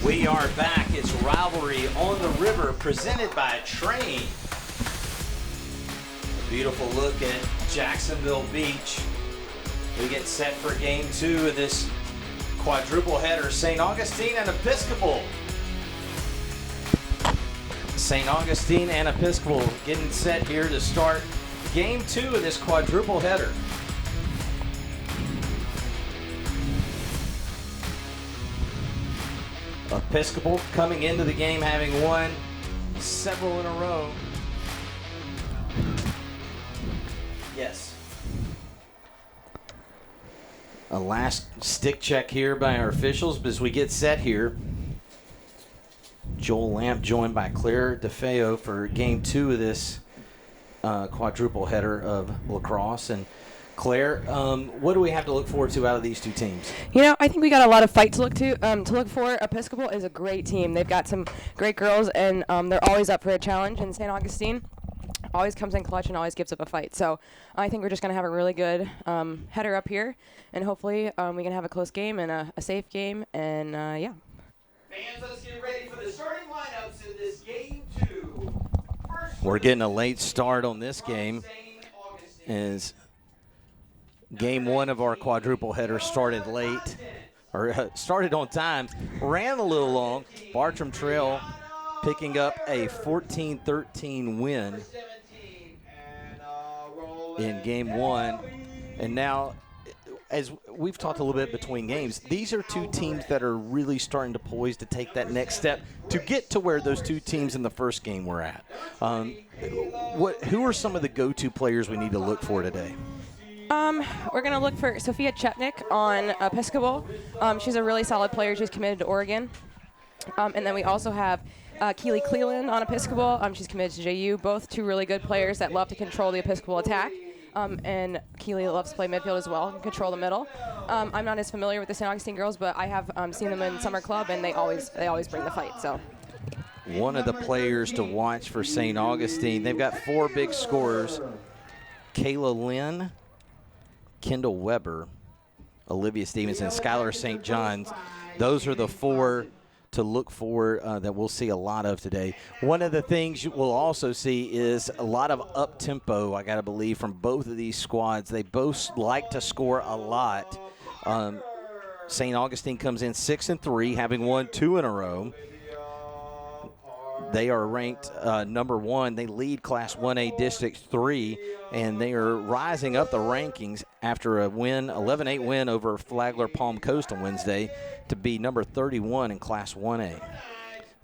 We are back. It's Rivalry on the River, presented by Train. A beautiful look at Jacksonville Beach. We get set for game 2 of this quadruple header. St. Augustine and Episcopal. St. Augustine and Episcopal getting set here to start game 2 of this quadruple header. Episcopal coming into the game having won several in a row. Yes. A last stick check here by our officials, but as we get set here, Joel Lamp joined by Claire DeFeo for game 2 of this quadruple header of lacrosse. And Claire, what do we have to look forward to out of these two teams? You know, I think we got a lot of fight to look for. Episcopal is a great team. They've got some great girls, and they're always up for a challenge. And St. Augustine always comes in clutch and always gives up a fight. So I think we're just going to have a really good header up here, and hopefully we can have a close game and a safe game. And yeah. Fans, let's get ready for the starting lineups in this game 2. We're getting a late start on this game as game 1 of our quadruple header started late, or started on time, ran a little long. Bartram Trail picking up a 14-13 win in game 1. And now, as we've talked a little bit between games, these are two teams that are really starting to poise to take that next step to get to where those two teams in the first game were at. Who are some of the go-to players we need to look for today? We're going to look for Sophia Chepnik on Episcopal. She's a really solid player. She's committed to Oregon. And then we also have Keely Cleland on Episcopal. She's committed to JU. Both two really good players that love to control the Episcopal attack. And Keely loves to play midfield as well and control the middle. I'm not as familiar with the St. Augustine girls, but I have seen them in summer club, and they always bring the fight. So, one of the players to watch for St. Augustine, they've got 4 big scorers: Kayla Lynn, Kendall Weber, Olivia Stevenson, Skylar St. John's. Those are the 4 to look for that we'll see a lot of today. One of the things we'll also see is a lot of up-tempo, I got to believe, from both of these squads. They both like to score a lot. St. Augustine comes in 6-3, having won 2 in a row. They are ranked number 1. They lead Class 1A District 3, and they are rising up the rankings after a win, 11-8 win over Flagler Palm Coast on Wednesday to be number 31 in Class 1A.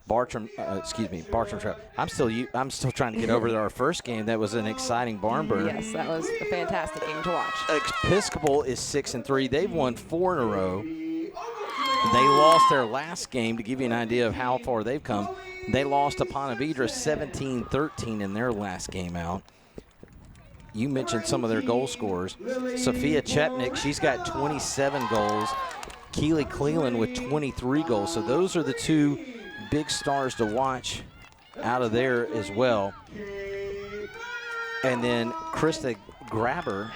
Bartram Trail. I'm still trying to get over our first game. That was an exciting barn burner. yes, that was a fantastic game to watch. Episcopal is 6-3. They've won 4 in a row. They lost their last game, to give you an idea of how far they've come. They lost to Ponte Vedra 17-13 in their last game out. You mentioned some of their goal scorers. Sophia Chepnik, she's got 27 goals. Keely Cleland with 23 goals. So those are the 2 big stars to watch out of there as well. And then Krista Grabber,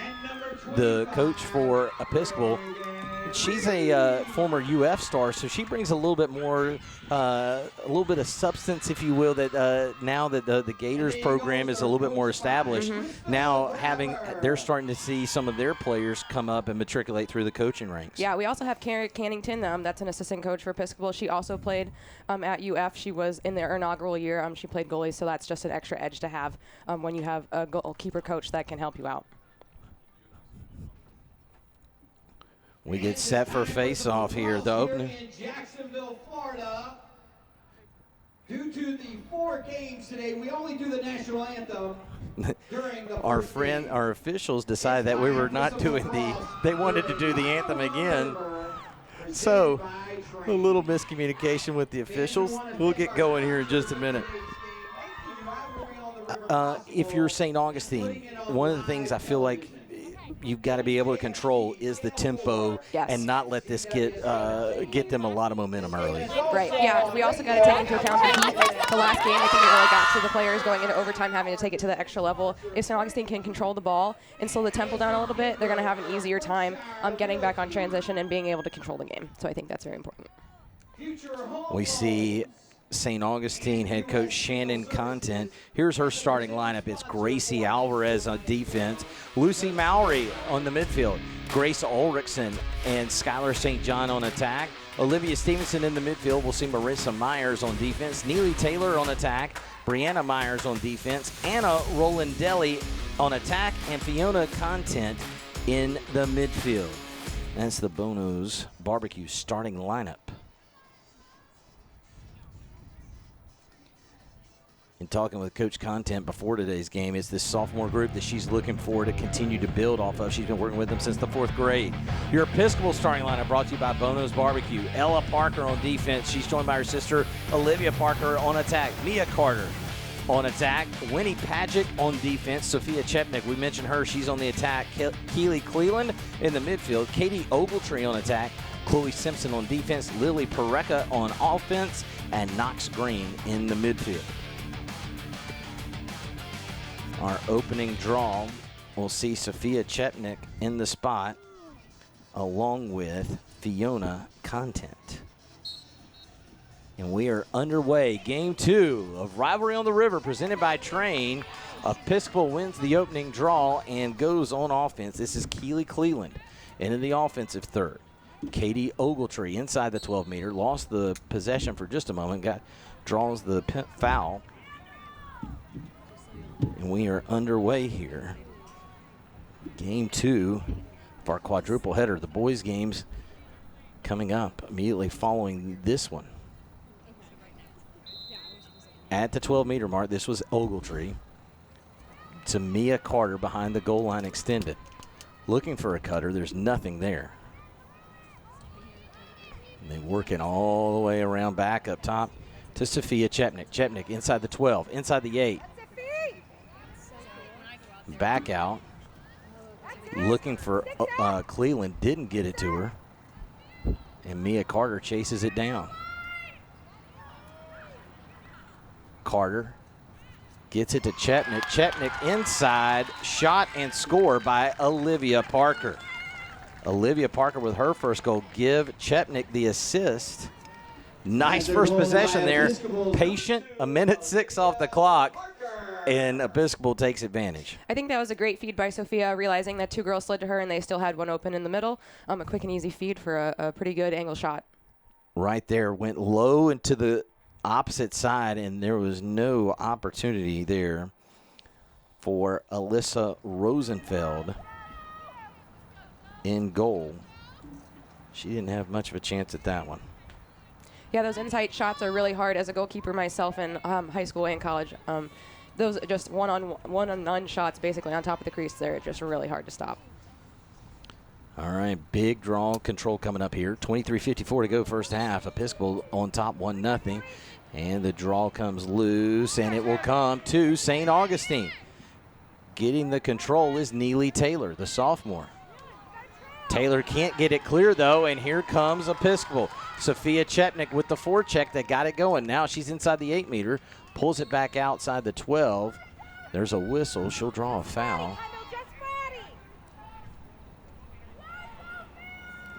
the coach for Episcopal, she's a former UF star, so she brings a little bit more, a little bit of substance, if you will, that now that the Gators program is a little bit more established, now they're starting to see some of their players come up and matriculate through the coaching ranks. Yeah, we also have Karen Cannington. That's an assistant coach for Episcopal. She also played at UF. She was in their inaugural year. She played goalie, so that's just an extra edge to have when you have a goalkeeper coach that can help you out. We get set for face-off here. The opening. In Jacksonville, Florida. Due to the 4 games today, we only do the national anthem during the Our officials decided that we were not doing they wanted to do the anthem again. So, a little miscommunication with the officials. We'll get going here in just a minute. If you're St. Augustine, one of the things I feel like you've got to be able to control is the tempo and not let this get them a lot of momentum early. Right, yeah. We also got to take into account the heat. The last game, I think it really got to the players going into overtime having to take it to the extra level. If St. Augustine can control the ball and slow the tempo down a little bit, they're going to have an easier time getting back on transition and being able to control the game. So I think that's very important. We see St. Augustine head coach Shannon Content. Here's her starting lineup. It's Gracie Alvarez on defense, Lucy Mowry on the midfield, Grace Ulrichsen and Skylar St. John on attack, Olivia Stevenson in the midfield. We'll see Marissa Myers on defense, Neely Taylor on attack, Brianna Myers on defense, Anna Rolandelli on attack, and Fiona Content in the midfield. That's the Bono's Barbecue starting lineup. And talking with Coach Content before today's game, is this sophomore group that she's looking for to continue to build off of. She's been working with them since the 4th grade. Your Episcopal starting lineup brought to you by Bono's Barbecue. Ella Parker on defense. She's joined by her sister Olivia Parker on attack. Mia Carter on attack. Winnie Paget on defense. Sophia Chepnick, we mentioned her. She's on the attack. Keely Cleland in the midfield. Katie Ogletree on attack. Chloe Simpson on defense. Lily Pareca on offense. And Knox Green in the midfield. Our opening draw, we'll see Sophia Chepnick in the spot along with Fiona Content. And we are underway. Game 2 of Rivalry on the River presented by Train. Episcopal wins the opening draw and goes on offense. This is Keely Cleland into the offensive third. Katie Ogletree inside the 12-meter, lost the possession for just a moment, draws the foul. And we are underway here. Game 2 of our quadruple header. The boys' games coming up immediately following this one. At the 12-meter mark, this was Ogletree to Mia Carter behind the goal line extended. Looking for a cutter. There's nothing there. And they work it all the way around back up top to Sophia Chepnick. Chepnick inside the 12, inside the 8. Back out, looking for Cleveland, didn't get it to her, and Mia Carter chases it down. Carter gets it to Chepnick. Chepnick inside, shot and score by Olivia Parker. Olivia Parker with her first goal, give Chepnick the assist. Nice first possession there. Patient, 1:06 off the clock. And Episcopal takes advantage. I think that was a great feed by Sophia, realizing that 2 girls slid to her and they still had one open in the middle. A quick and easy feed for a pretty good angle shot. Right there, went low into the opposite side, and there was no opportunity there for Alyssa Rosenfeld in goal. She didn't have much of a chance at that one. Yeah, those inside shots are really hard as a goalkeeper myself in high school and college. Those just one-on-none shots basically on top of the crease, they're just really hard to stop. All right, big draw control coming up here. 23:54 to go first half. Episcopal on top 1-0. And the draw comes loose, and it will come to St. Augustine. Getting the control is Neely Taylor, the sophomore. Taylor can't get it clear, though, and here comes Episcopal. Sophia Chepnick with the forecheck that got it going. Now she's inside the 8-meter. Pulls it back outside the 12. There's a whistle. She'll draw a foul.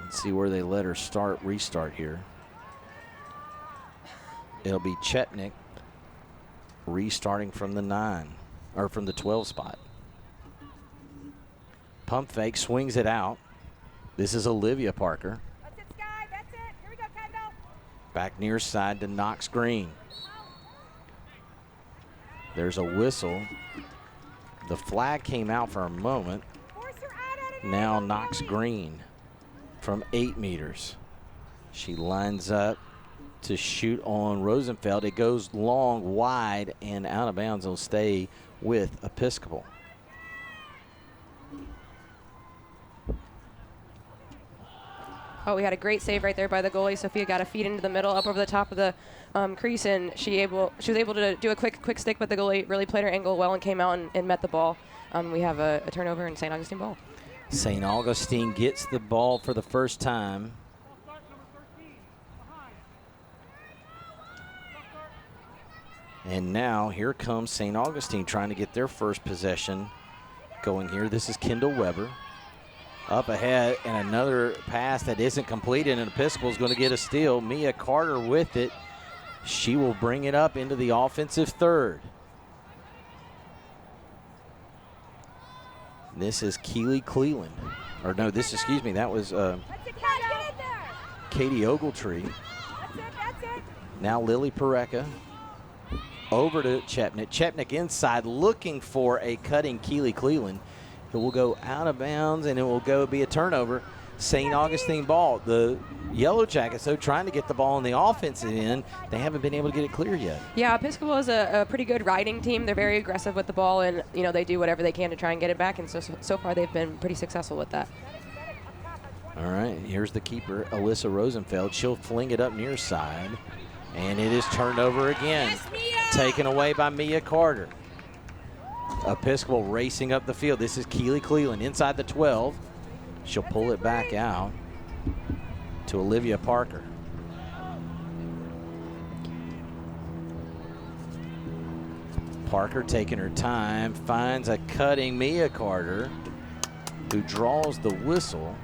Let's see where they let her restart here. It'll be Chepnick restarting from the 9, or from the 12 spot. Pump fake, swings it out. This is Olivia Parker. That's it, Sky. That's it. Here we go, Kendall. Back near side to Knox Green. There's a whistle. The flag came out for a moment. Now Knox Green from 8 meters. She lines up to shoot on Rosenfeld. It goes long, wide, and out of bounds. It'll stay with Episcopal. Oh, we had a great save right there by the goalie. Sophia got a feed into the middle, up over the top of the crease, and she was able to do a quick stick, but the goalie really played her angle well and came out and met the ball. We have a turnover in St. Augustine ball. St. Augustine gets the ball for the first time. And now here comes St. Augustine trying to get their first possession going here. This is Kendall Weber. Up ahead, and another pass that isn't completed, and Episcopal is going to get a steal. Mia Carter with it. She will bring it up into the offensive third. This is Keely Cleland. Or no, this, excuse me, that was Katie Ogletree. That's it. Now Lily Pareca. Over to Chepnick. Chepnick inside looking for a cutting Keely Cleland. It will go out of bounds, and it will be a turnover. St. Augustine ball. The Yellow Jackets, though, trying to get the ball in the offensive end. They haven't been able to get it clear yet. Yeah, Episcopal is a pretty good riding team. They're very aggressive with the ball, and they do whatever they can to try and get it back. And so far they've been pretty successful with that. All right, here's the keeper, Alyssa Rosenfeld. She'll fling it up near side, and it is turned over again. Taken away by Mia Carter. Episcopal racing up the field. This is Keely Cleland inside the 12. She'll pull it back out to Olivia Parker. Parker taking her time, finds a cutting Mia Carter, who draws the whistle.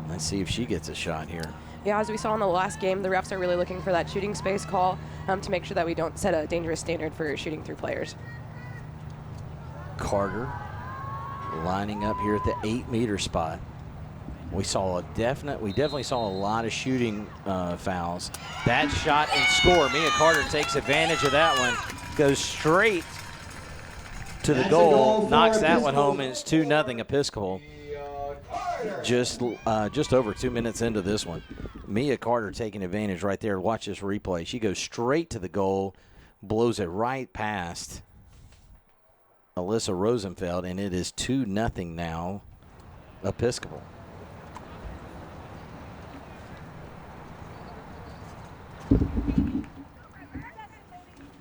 Let's see if she gets a shot here. Yeah, as we saw in the last game, the refs are really looking for that shooting space call to make sure that we don't set a dangerous standard for shooting through players. Carter lining up here at the 8-meter spot. We definitely saw a lot of shooting fouls. That shot and score. Mia Carter takes advantage of that one. Goes straight to the goal. Knocks that one home, and it's 2-0 Episcopal. Just over 2 minutes into this one. Mia Carter taking advantage right there. Watch this replay. She goes straight to the goal, blows it right past Alyssa Rosenfeld, and it is 2-0 now Episcopal.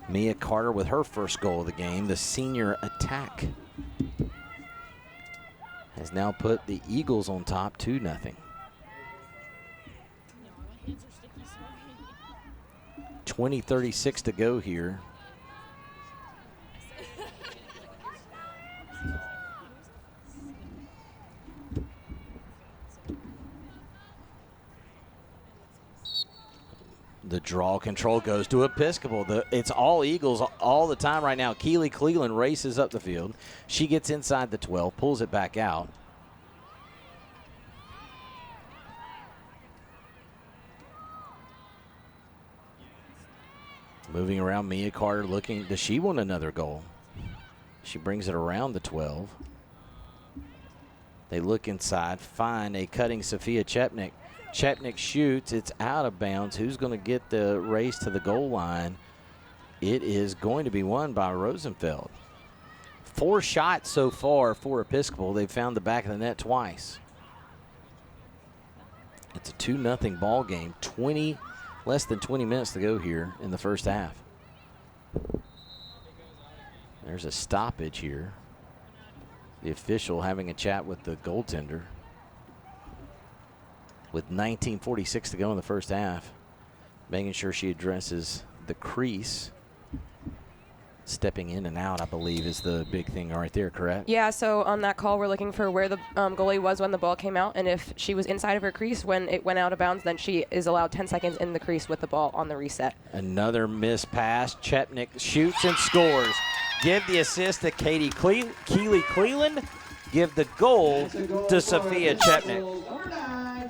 Mia Carter with her first goal of the game. The senior attack has now put the Eagles on top 2-0. 20:36 to go here. The draw control goes to Episcopal. It's all Eagles all the time right now. Keely Cleland races up the field. She gets inside the 12, pulls it back out. Moving around, Mia Carter looking. Does she want another goal? She brings it around the 12. They look inside, find a cutting Sophia Chepnick. Chepnick shoots. It's out of bounds. Who's going to get the race to the goal line? It is going to be won by Rosenfeld. 4 shots so far for Episcopal. They've found the back of the net twice. It's a 2-0 ball game. Less than 20 minutes to go here in the first half. There's a stoppage here. The official having a chat with the goaltender. With 19:46 to go in the first half, making sure she addresses the crease. Stepping in and out, I believe, is the big thing right there, correct? Yeah, so on that call, we're looking for where the goalie was when the ball came out, and if she was inside of her crease when it went out of bounds, then she is allowed 10 seconds in the crease with the ball on the reset. Another missed pass. Chepnick shoots and scores. Give the assist to Keely Cleland. Give the goal to Sophia Chepnick.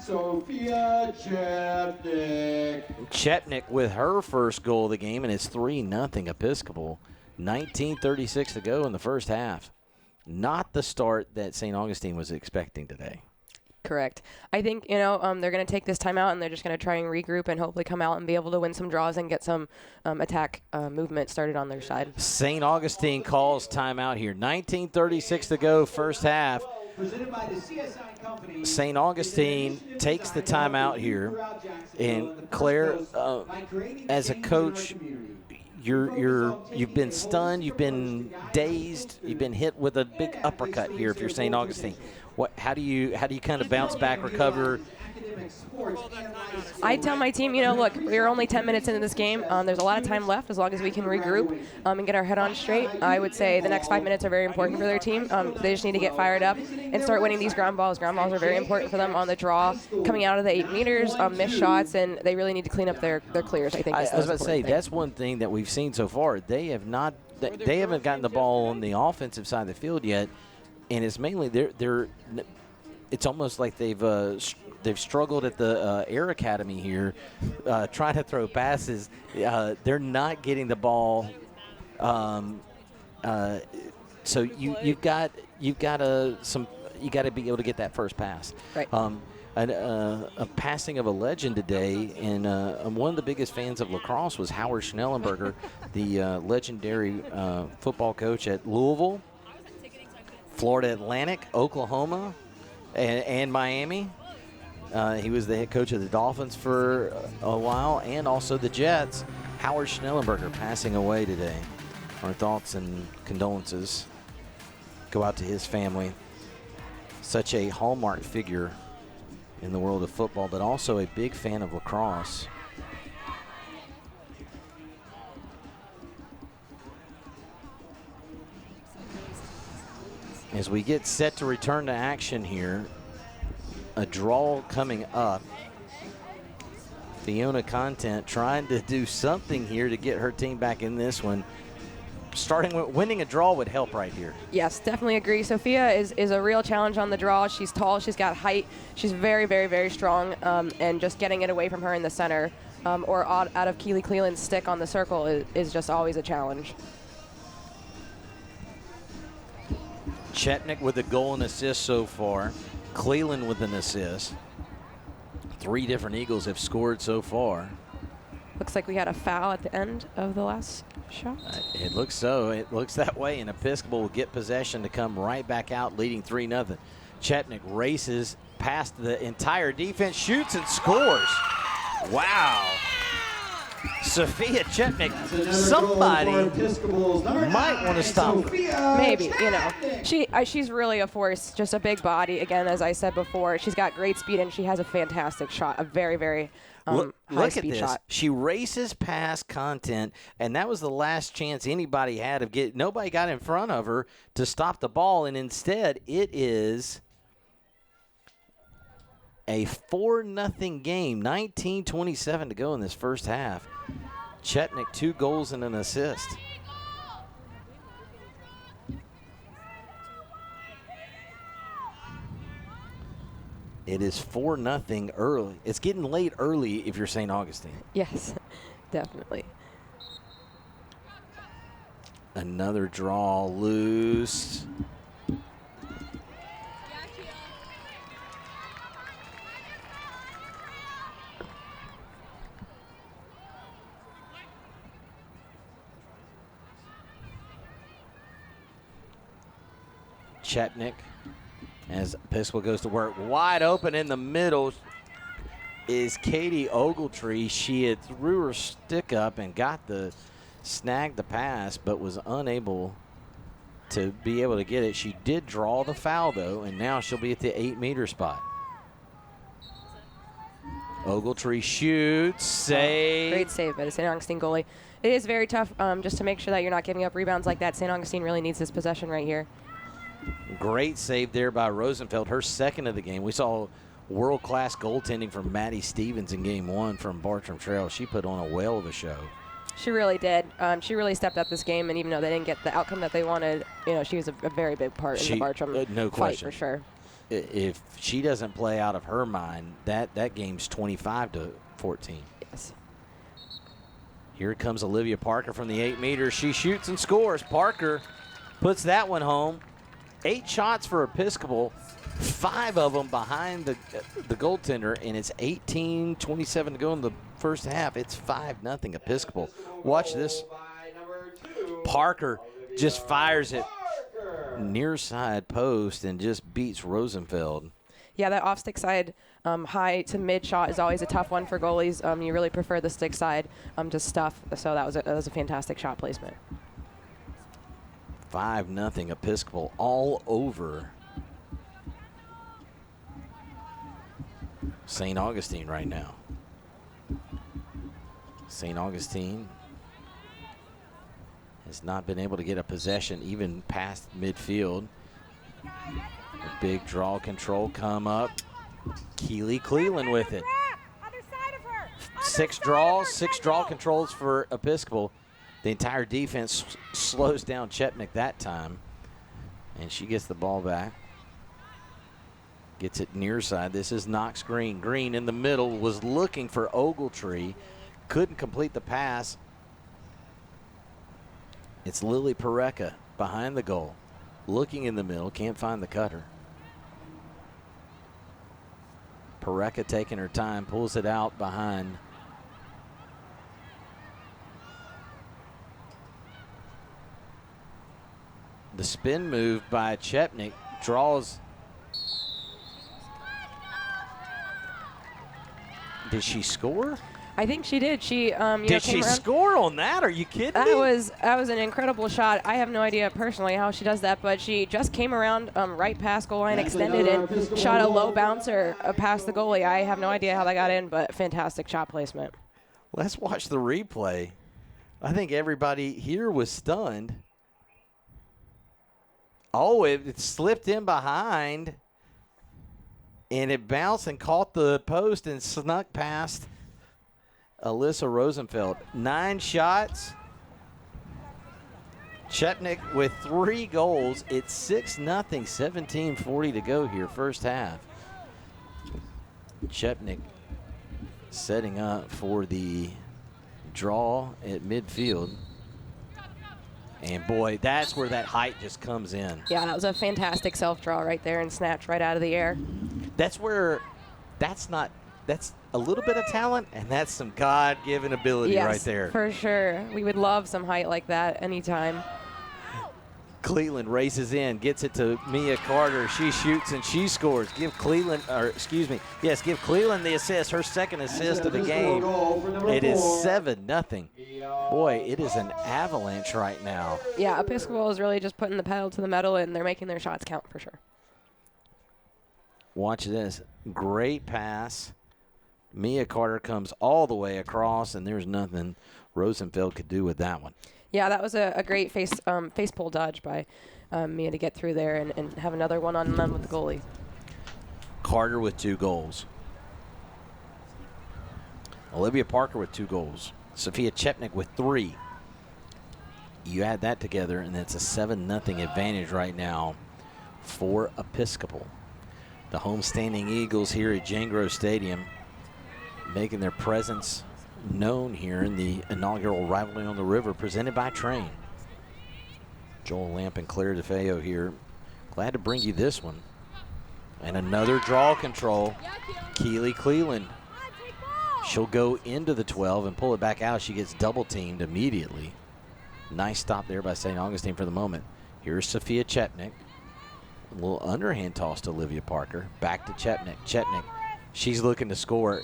Sophia Chepnick. Chepnick with her first goal of the game, and it's 3-0 Episcopal. 19:36 to go in the first half. Not the start that St. Augustine was expecting today. Correct. I think, they're going to take this time out, and they're just going to try and regroup and hopefully come out and be able to win some draws and get some attack movement started on their side. St. Augustine calls timeout here. 19:36 to go, first half. St. Augustine takes the timeout here. And Claire, as a coach, you've been stunned, you've been dazed, you've been hit with a big uppercut here if you're St. Augustine. How do you kind of bounce back, recover, academic, sports, and life. I tell my team, look, we're only 10 minutes into this game. There's a lot of time left as long as we can regroup and get our head on straight. I would say the next 5 minutes are very important for their team. They just need to get fired up and start winning these ground balls. Ground balls are very important for them on the draw, coming out of the 8 meters, missed shots, and they really need to clean up their clears, I think. I was about to say, that's one thing that we've seen so far. They haven't gotten the ball on the offensive side of the field yet, and it's mainly it's almost like they've struggled at the Air Academy here, trying to throw passes. They're not getting the ball. So you've got to be able to get that first pass. Right. A passing of a legend today, and I'm one of the biggest fans of lacrosse was Howard Schnellenberger, the legendary football coach at Louisville, Florida Atlantic, Oklahoma, and Miami. He was the head coach of the Dolphins for a while, and also the Jets. Howard Schnellenberger passing away today. Our thoughts and condolences go out to his family. Such a hallmark figure in the world of football, but also a big fan of lacrosse. As we get set to return to action here, a draw coming up. Fiona Content trying to do something here to get her team back in this one. Starting with winning a draw would help right here. Yes, definitely agree. Sophia is a real challenge on the draw. She's tall. She's got height. She's very, very, very strong. And just getting it away from her in the center or out of Keely Cleland's stick on the circle is just always a challenge. Chetnik with a goal and assist so far. Cleland with an assist. 3 different Eagles have scored so far. Looks like we had a foul at the end of the last shot. It looks so. It looks that way, and Episcopal will get possession to come right back out, leading 3-0. Chetnik races past the entire defense, shoots and scores. Wow. Sophia Chetnik, somebody might want to stop her. Maybe, she's really a force, just a big body. Again, as I said before, she's got great speed, and she has a fantastic shot, a very, very Look at high-speed this. shot. She races past Content, and that was the last chance anybody had of getting. Nobody got in front of her to stop the ball, and instead it is a 4-0 game. 19:27 to go in this first half. Chetnik, 2 goals and an assist. It is 4-0 early. It's getting late early if you're St. Augustine. Yes, definitely. Another draw loose. Chetnik, as Episcopal goes to work, wide open in the middle is Katie Ogletree. She had threw her stick up and snagged the pass, but was unable to be able to get it. She did draw the foul, though, and now she'll be at the 8-meter spot. Ogletree shoots, save. Great save by the St. Augustine goalie. It is very tough just to make sure that you're not giving up rebounds like that. St. Augustine really needs this possession right here. Great save there by Rosenfeld, her second of the game. We saw world-class goaltending from Maddie Stevens in Game 1 from Bartram Trail. She put on a whale of a show. She really did. She really stepped up this game, and even though they didn't get the outcome that they wanted, she was a very big part in the Bartram no fight question. for sure. If she doesn't play out of her mind, that game's 25-14. Yes. Here comes Olivia Parker from the 8 meters. She shoots and scores. Parker puts that one home. 8 shots for Episcopal, 5 of them behind the goaltender, and it's 18:27 to go in the first half. It's 5-0 Episcopal. Watch this. Parker just fires it near side post and just beats Rosenfeld. Yeah, that off stick side high to mid shot is always a tough one for goalies. You really prefer the stick side to stuff, so that was a fantastic shot placement. 5-0 Episcopal all over St. Augustine right now. St. Augustine has not been able to get a possession even past midfield. A big draw control come up. Keely Cleland with it. Other side of her. Six draw controls for Episcopal. The entire defense slows down Chepnick that time. And she gets the ball back. Gets it near side. This is Knox Green. Green in the middle was looking for Ogletree. Couldn't complete the pass. It's Lily Pareca behind the goal. Looking in the middle. Can't find the cutter. Pareca taking her time. Pulls it out behind. The spin move by Chepnick draws. Did she score? I think she did. She Did she score on that? Are you kidding me? That was an incredible shot. I have no idea personally how she does that, but she just came around right past goal line, extended, and shot a low bouncer past the goalie. I have no idea how that got in, but fantastic shot placement. Let's watch the replay. I think everybody here was stunned. Oh, it slipped in behind, and it bounced and caught the post and snuck past Alyssa Rosenfeld. 9 shots. Chepnick with 3 goals. It's 6-0, 17:40 to go here, first half. Chepnick setting up for the draw at midfield. And, boy, that's where that height just comes in. Yeah, that was a fantastic self-draw right there and snatch right out of the air. That's where that's a little bit of talent, and that's some God-given ability right there. Yes, for sure. We would love some height like that anytime. Cleland races in, gets it to Mia Carter. She shoots and she scores. Give Cleland the assist, her second assist of the game. It is 7-0. Boy, it is an avalanche right now. Yeah, Episcopal is really just putting the pedal to the metal, and they're making their shots count for sure. Watch this. Great pass. Mia Carter comes all the way across, and there's nothing Rosenfeld could do with that one. Yeah, that was a great face pull dodge by Mia to get through there and have another one-on-one with the goalie. Carter with 2 goals. Olivia Parker with 2 goals. Sophia Chepnick with 3. You add that together, and it's a 7-0 advantage right now for Episcopal. The homestanding Eagles here at Jane Grove Stadium making their presence known here in the inaugural Rivalry on the River presented by Train. Joel Lamp and Claire DeFeo here. Glad to bring you this one. And another draw control. Keely Cleland. She'll go into the 12 and pull it back out. She gets double teamed immediately. Nice stop there by St. Augustine for the moment. Here's Sophia Chepnick. A little underhand toss to Olivia Parker. Back to Chepnick. Chepnick, she's looking to score.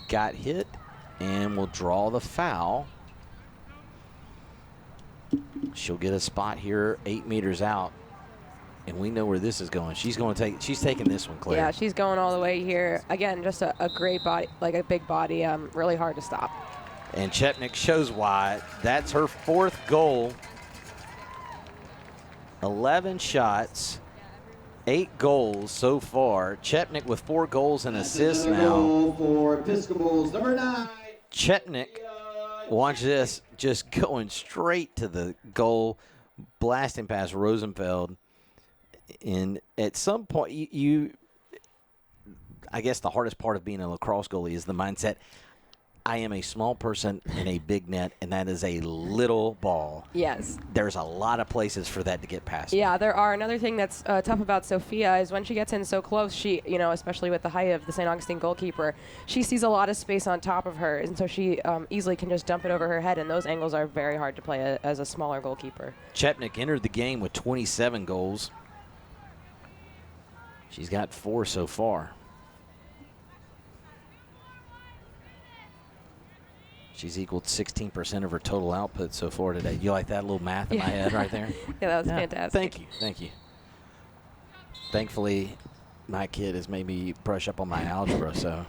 Got hit and will draw the foul. She'll get a spot here 8 meters out. And we know where this is going. She's taking this one, Claire. Yeah, she's going all the way here. Again, just a great body, like a big body, really hard to stop. And Chepnick shows why. That's her 4th goal. 11 shots, 8 goals so far. Chepnick with 4 goals and assists now. For Episcopal's number 9. Chepnick, watch this, just going straight to the goal, blasting past Rosenfeld. And at some point, I guess the hardest part of being a lacrosse goalie is the mindset. I am a small person in a big net, and that is a little ball. Yes. There's a lot of places for that to get past. Yeah, there are. Another thing that's tough about Sophia is when she gets in so close, she, especially with the height of the St. Augustine goalkeeper, she sees a lot of space on top of her, and so she easily can just dump it over her head, and those angles are very hard to play as a smaller goalkeeper. Chepnick entered the game with 27 goals. She's got 4 so far. She's equaled 16% of her total output so far today. You like that little math in my head right there? Yeah, that was fantastic. Thank you. Thankfully, my kid has made me brush up on my algebra, so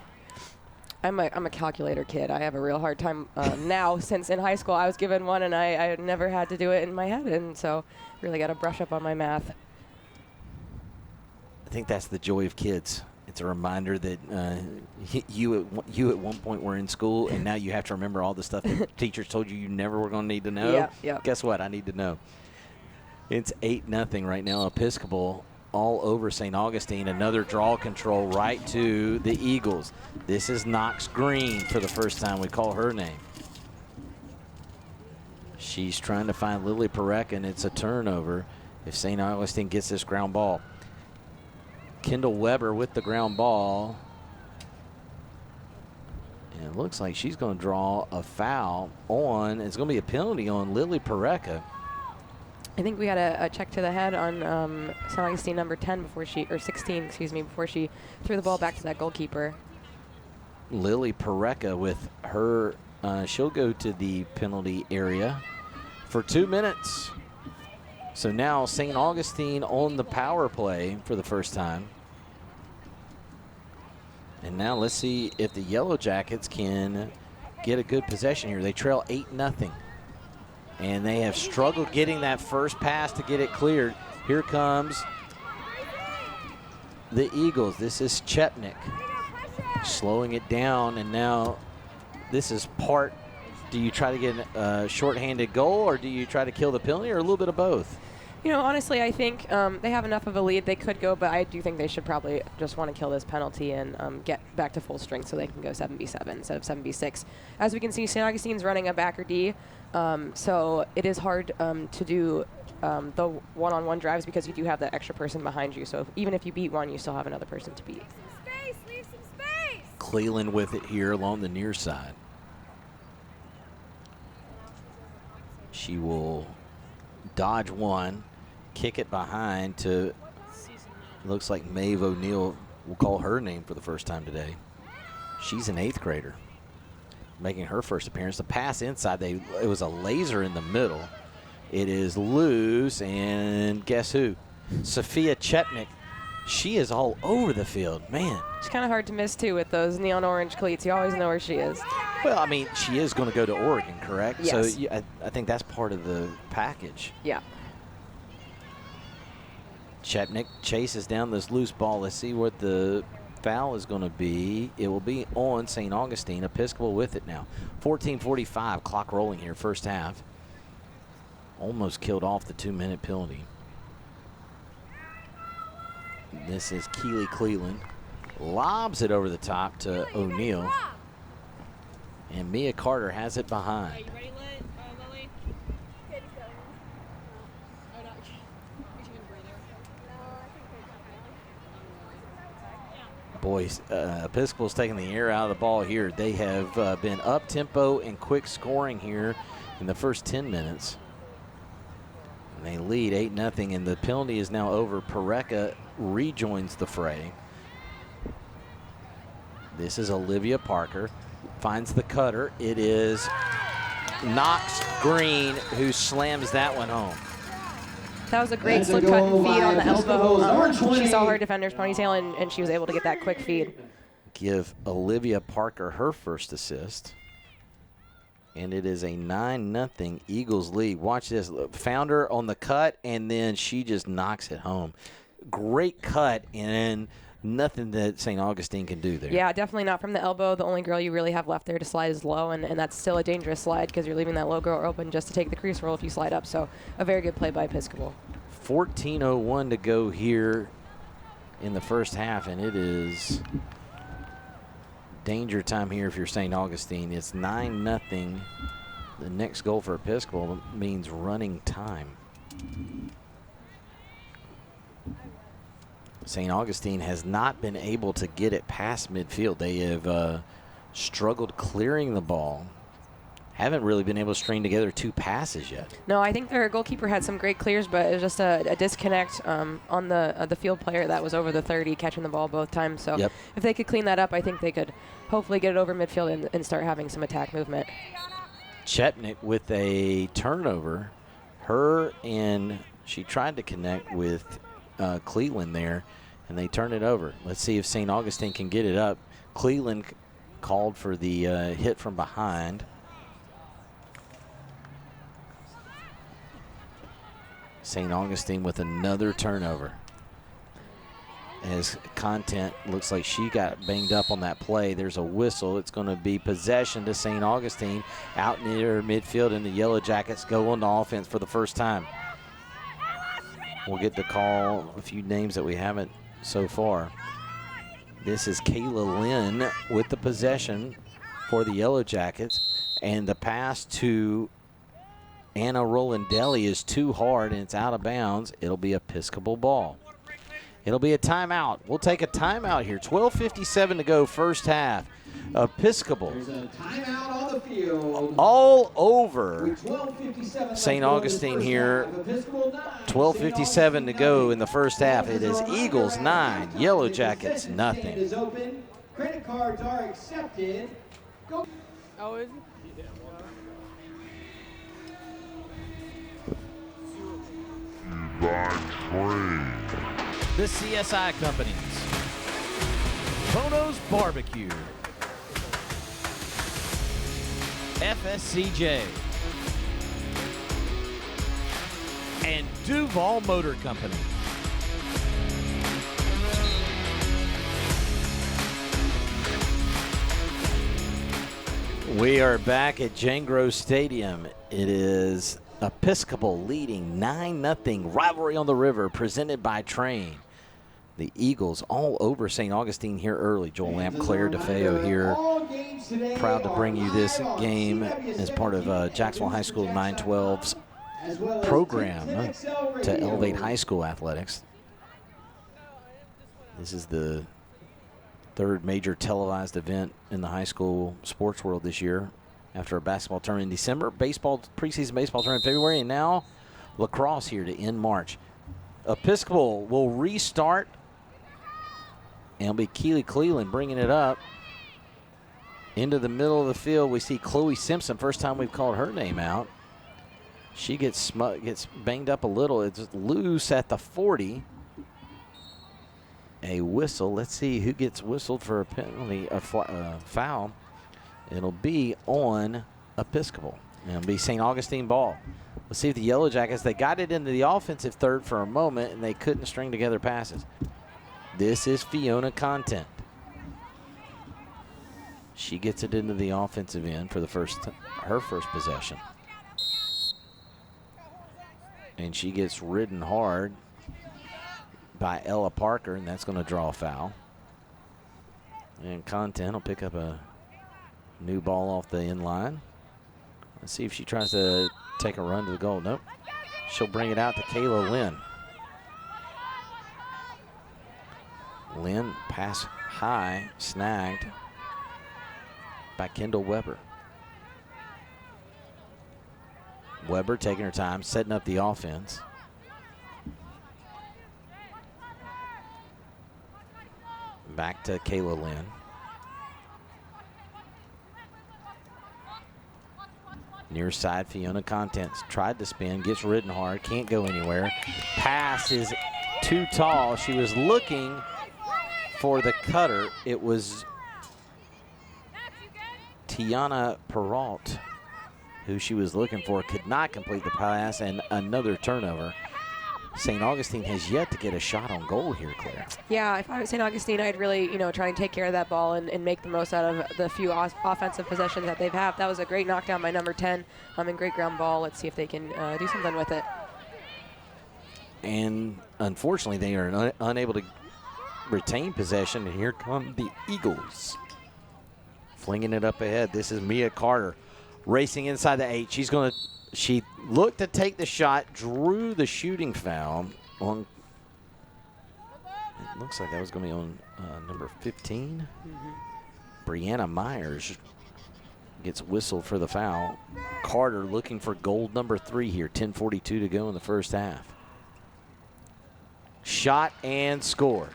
I'm a calculator kid. I have a real hard time now, since in high school I was given one and I never had to do it in my head, and so really got to brush up on my math. I think that's the joy of kids. It's a reminder that you at one point were in school, and now you have to remember all the stuff that teachers told you never were going to need to know. Yeah. Guess what? I need to know. It's 8-0 right now. Episcopal all over St. Augustine. Another draw control right to the Eagles. This is Knox Green for the first time we call her name. She's trying to find Lily Parek, and it's a turnover if St. Augustine gets this ground ball. Kendall Weber with the ground ball. And it looks like she's going to draw a foul on, it's going to be a penalty on Lily Pareka. I think we got a check to the head on St. Augustine number 10 before she, or 16, excuse me, before she threw the ball back to that goalkeeper. Lily Pareka with her, she'll go to the penalty area for 2 minutes. So now St. Augustine on the power play for the first time. And now let's see if the Yellow Jackets can get a good possession here. They trail 8-0. And they have struggled getting that first pass to get it cleared. Here comes the Eagles. This is Chepnik slowing it down, and now this is part. Do you try to get a shorthanded goal, or do you try to kill the penalty, or a little bit of both? You know, honestly, I think they have enough of a lead. They could go, but I do think they should probably just want to kill this penalty and get back to full strength so they can go 7v7 instead of 7v6. As we can see, St. Augustine's running a backer D, so it is hard to do the one-on-one drives because you do have that extra person behind you. So even if you beat one, you still have another person to beat. Leave some space. Cleland with it here along the near side. She will dodge one, kick it behind to, looks like Maeve O'Neill. We'll call her name for the first time today. She's an 8th grader, making her first appearance. The pass inside, it was a laser in the middle. It is loose, and guess who? Sophia Chepnik. She is all over the field, man. It's kind of hard to miss, too, with those neon orange cleats. You always know where she is. Well, I mean, she is going to go to Oregon, correct? Yes. So I think that's part of the package. Yeah. Chepnik chases down this loose ball. Let's see what the foul is going to be. It will be on St. Augustine. Episcopal with it now. 14:45, clock rolling here, first half. Almost killed off the 2-minute penalty. This is Keely Cleland. Lobs it over the top to O'Neill. And Mia Carter has it behind. Are you ready, Lily? Boys, Episcopal's taking the air out of the ball here. They have been up-tempo and quick scoring here in the first 10 minutes. And they lead 8-0, and the penalty is now over. Pareka rejoins the fray. This is Olivia Parker. Finds the cutter. It is Knox Green who slams that one home. That was a great slip cut and feed on the elbow. She saw her defender's ponytail, and she was able to get that quick feed. Give Olivia Parker her first assist. And it is a 9-0 Eagles lead. Watch this. Found her on the cut, and then she just knocks it home. Great cut, and nothing that St. Augustine can do there. Yeah, definitely not from the elbow. The only girl you really have left there to slide is low, and that's still a dangerous slide because you're leaving that low girl open just to take the crease roll if you slide up. So a very good play by Episcopal. 14:01 to go here in the first half, and it is danger time here if you're St. Augustine. It's 9-0. The next goal for Episcopal means running time. St. Augustine has not been able to get it past midfield. They have struggled clearing the ball. Haven't really been able to string together 2 passes yet. No, I think their goalkeeper had some great clears, but it was just a disconnect on the field player that was over the 30, catching the ball both times. So if they could clean that up, I think they could hopefully get it over midfield and start having some attack movement. Chepnik with a turnover. Her and she tried to connect with Cleland there, and they turned it over. Let's see if St. Augustine can get it up. Cleland called for the hit from behind. St. Augustine with another turnover. As Content looks like she got banged up on that play. There's a whistle. It's going to be possession to St. Augustine out near midfield, and the Yellow Jackets go on the offense for the first time. We'll get to call a few names that we haven't so far. This is Kayla Lynn with the possession for the Yellow Jackets, and the pass to Anna Rolandelli is too hard, and it's out of bounds. It'll be Episcopal ball. It'll be a timeout. We'll take a timeout here. 12:57 to go, first half. Episcopal. There's a timeout on the field. All over With 12:57 St. Augustine here. 12:57 to go go in the first half. It is Eagles 9, Yellow Jackets nothing. Is open. Credit cards are accepted. Go. Oh, is The CSI companies. Bono's Barbecue. FSCJ. And Duval Motor Company. We are back at Jangro Stadium. It is Episcopal leading 9-0. Rivalry on the River presented by Train. The Eagles all over St. Augustine here early. Joel Lamp, Claire DeFeo here. Proud to bring you this game as part of Jacksonville High School 912's program to elevate high school athletics. This is the third major televised event in the high school sports world this year. After a basketball tournament in December, preseason baseball tournament in February, and now lacrosse here to end March. Episcopal will restart, and it'll be Keely Cleveland bringing it up into the middle of the field. We see Chloe Simpson, first time we've called her name out. She gets banged up a little. It's loose at the 40. A whistle. Let's see who gets whistled for a penalty, a foul. It'll be on Episcopal. It'll be St. Augustine ball. Let's see if the Yellow Jackets, they got it into the offensive third for a moment, and they couldn't string together passes. This is Fiona Content. She gets it into the offensive end for her first possession. And she gets ridden hard by Ella Parker, and that's going to draw a foul. And Content will pick up a new ball off the end line. Let's see if she tries to take a run to the goal. Nope. She'll bring it out to Kayla Lynn. Lynn pass high, snagged by Kendall Weber. Weber taking her time, setting up the offense. Back to Kayla Lynn. Near side, Fiona Contents tried to spin, gets ridden hard, can't go anywhere. Pass is too tall. She was looking for the cutter. It was Tiana Peralt who she was looking for, could not complete the pass, and another turnover. St. Augustine has yet to get a shot on goal here, Claire. Yeah, if I was St. Augustine, I'd really, try and take care of that ball and make the most out of the few offensive possessions that they've had. That was a great knockdown by number 10 and great ground ball. Let's see if they can do something with it. And unfortunately, they are unable to retain possession, and here come the Eagles. Flinging it up ahead. This is Mia Carter racing inside the 8. She looked to take the shot, drew the shooting foul on, it looks like that was going to be on number 15. Brianna Myers gets whistled for the foul. Carter looking for goal number 3 here. 10:42 to go in the first half. Shot and score.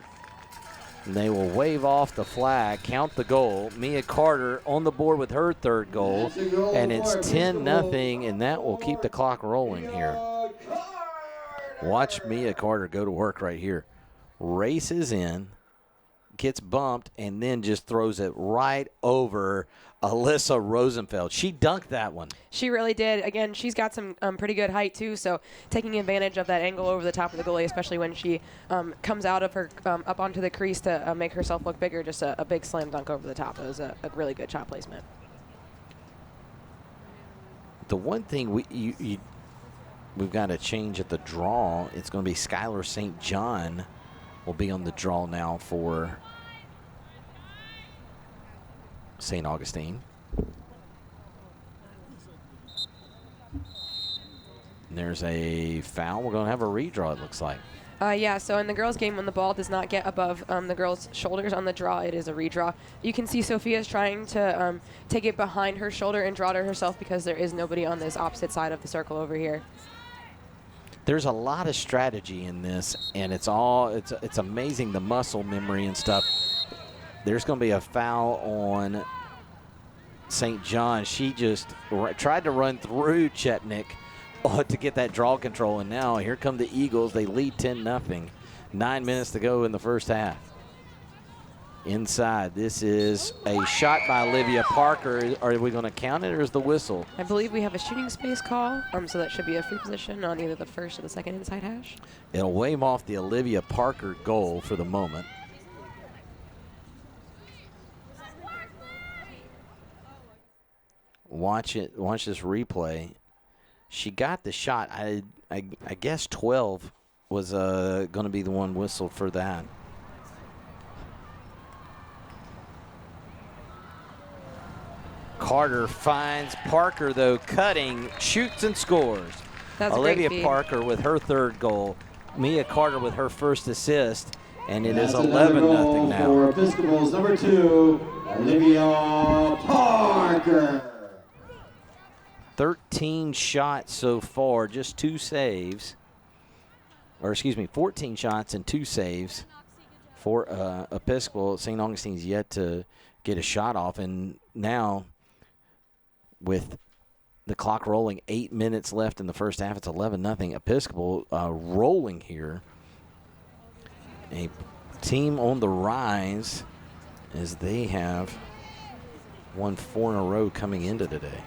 And they will wave off the flag, count the goal. Mia Carter on the board with her third goal, and it's 10-0, and that will keep the clock rolling here. Watch Mia Carter go to work right here. Races in, gets bumped, and then just throws it right over Alyssa Rosenfeld. She dunked that one. She really did. Again, she's got some pretty good height, too, so taking advantage of that angle over the top of the goalie, especially when she comes out of her up onto the crease to make herself look bigger, just a big slam dunk over the top. It was a really good shot placement. The one thing we've got to change at the draw, it's going to be Skylar St. John will be on the draw now for St. Augustine. And there's a foul. We're going to have a redraw, it looks like. Yeah, so in the girls' game, when the ball does not get above the girls' shoulders on the draw, it is a redraw. You can see Sophia's trying to take it behind her shoulder and draw to herself because there is nobody on this opposite side of the circle over here. There's a lot of strategy in this, and it's amazing the muscle memory and stuff. There's going to be a foul on St. John. She just tried to run through Chetnik to get that draw control, and now here come the Eagles. They lead 10-0. 9 minutes to go in the first half. Inside, this is a shot by Olivia Parker. Are we going to count it, or is the whistle? I believe we have a shooting space call, so that should be a free position on either the first or the second inside hash. It'll wave off the Olivia Parker goal for the moment. Watch this replay. She got the shot. I guess 12 was going to be the one whistled for that. Carter finds Parker, though, cutting, shoots and scores. That's Olivia a great feed. Parker with her third goal. Mia Carter with her first assist. And it is 11-0 now. For Episcopal's number 2, Olivia Parker. 13 shots so far, just 2 saves. Or, excuse me, 14 shots and 2 saves for Episcopal. St. Augustine's yet to get a shot off. And now, with the clock rolling, 8 minutes left in the first half, it's 11-0. Episcopal rolling here. A team on the rise as they have won 4 in a row coming into today.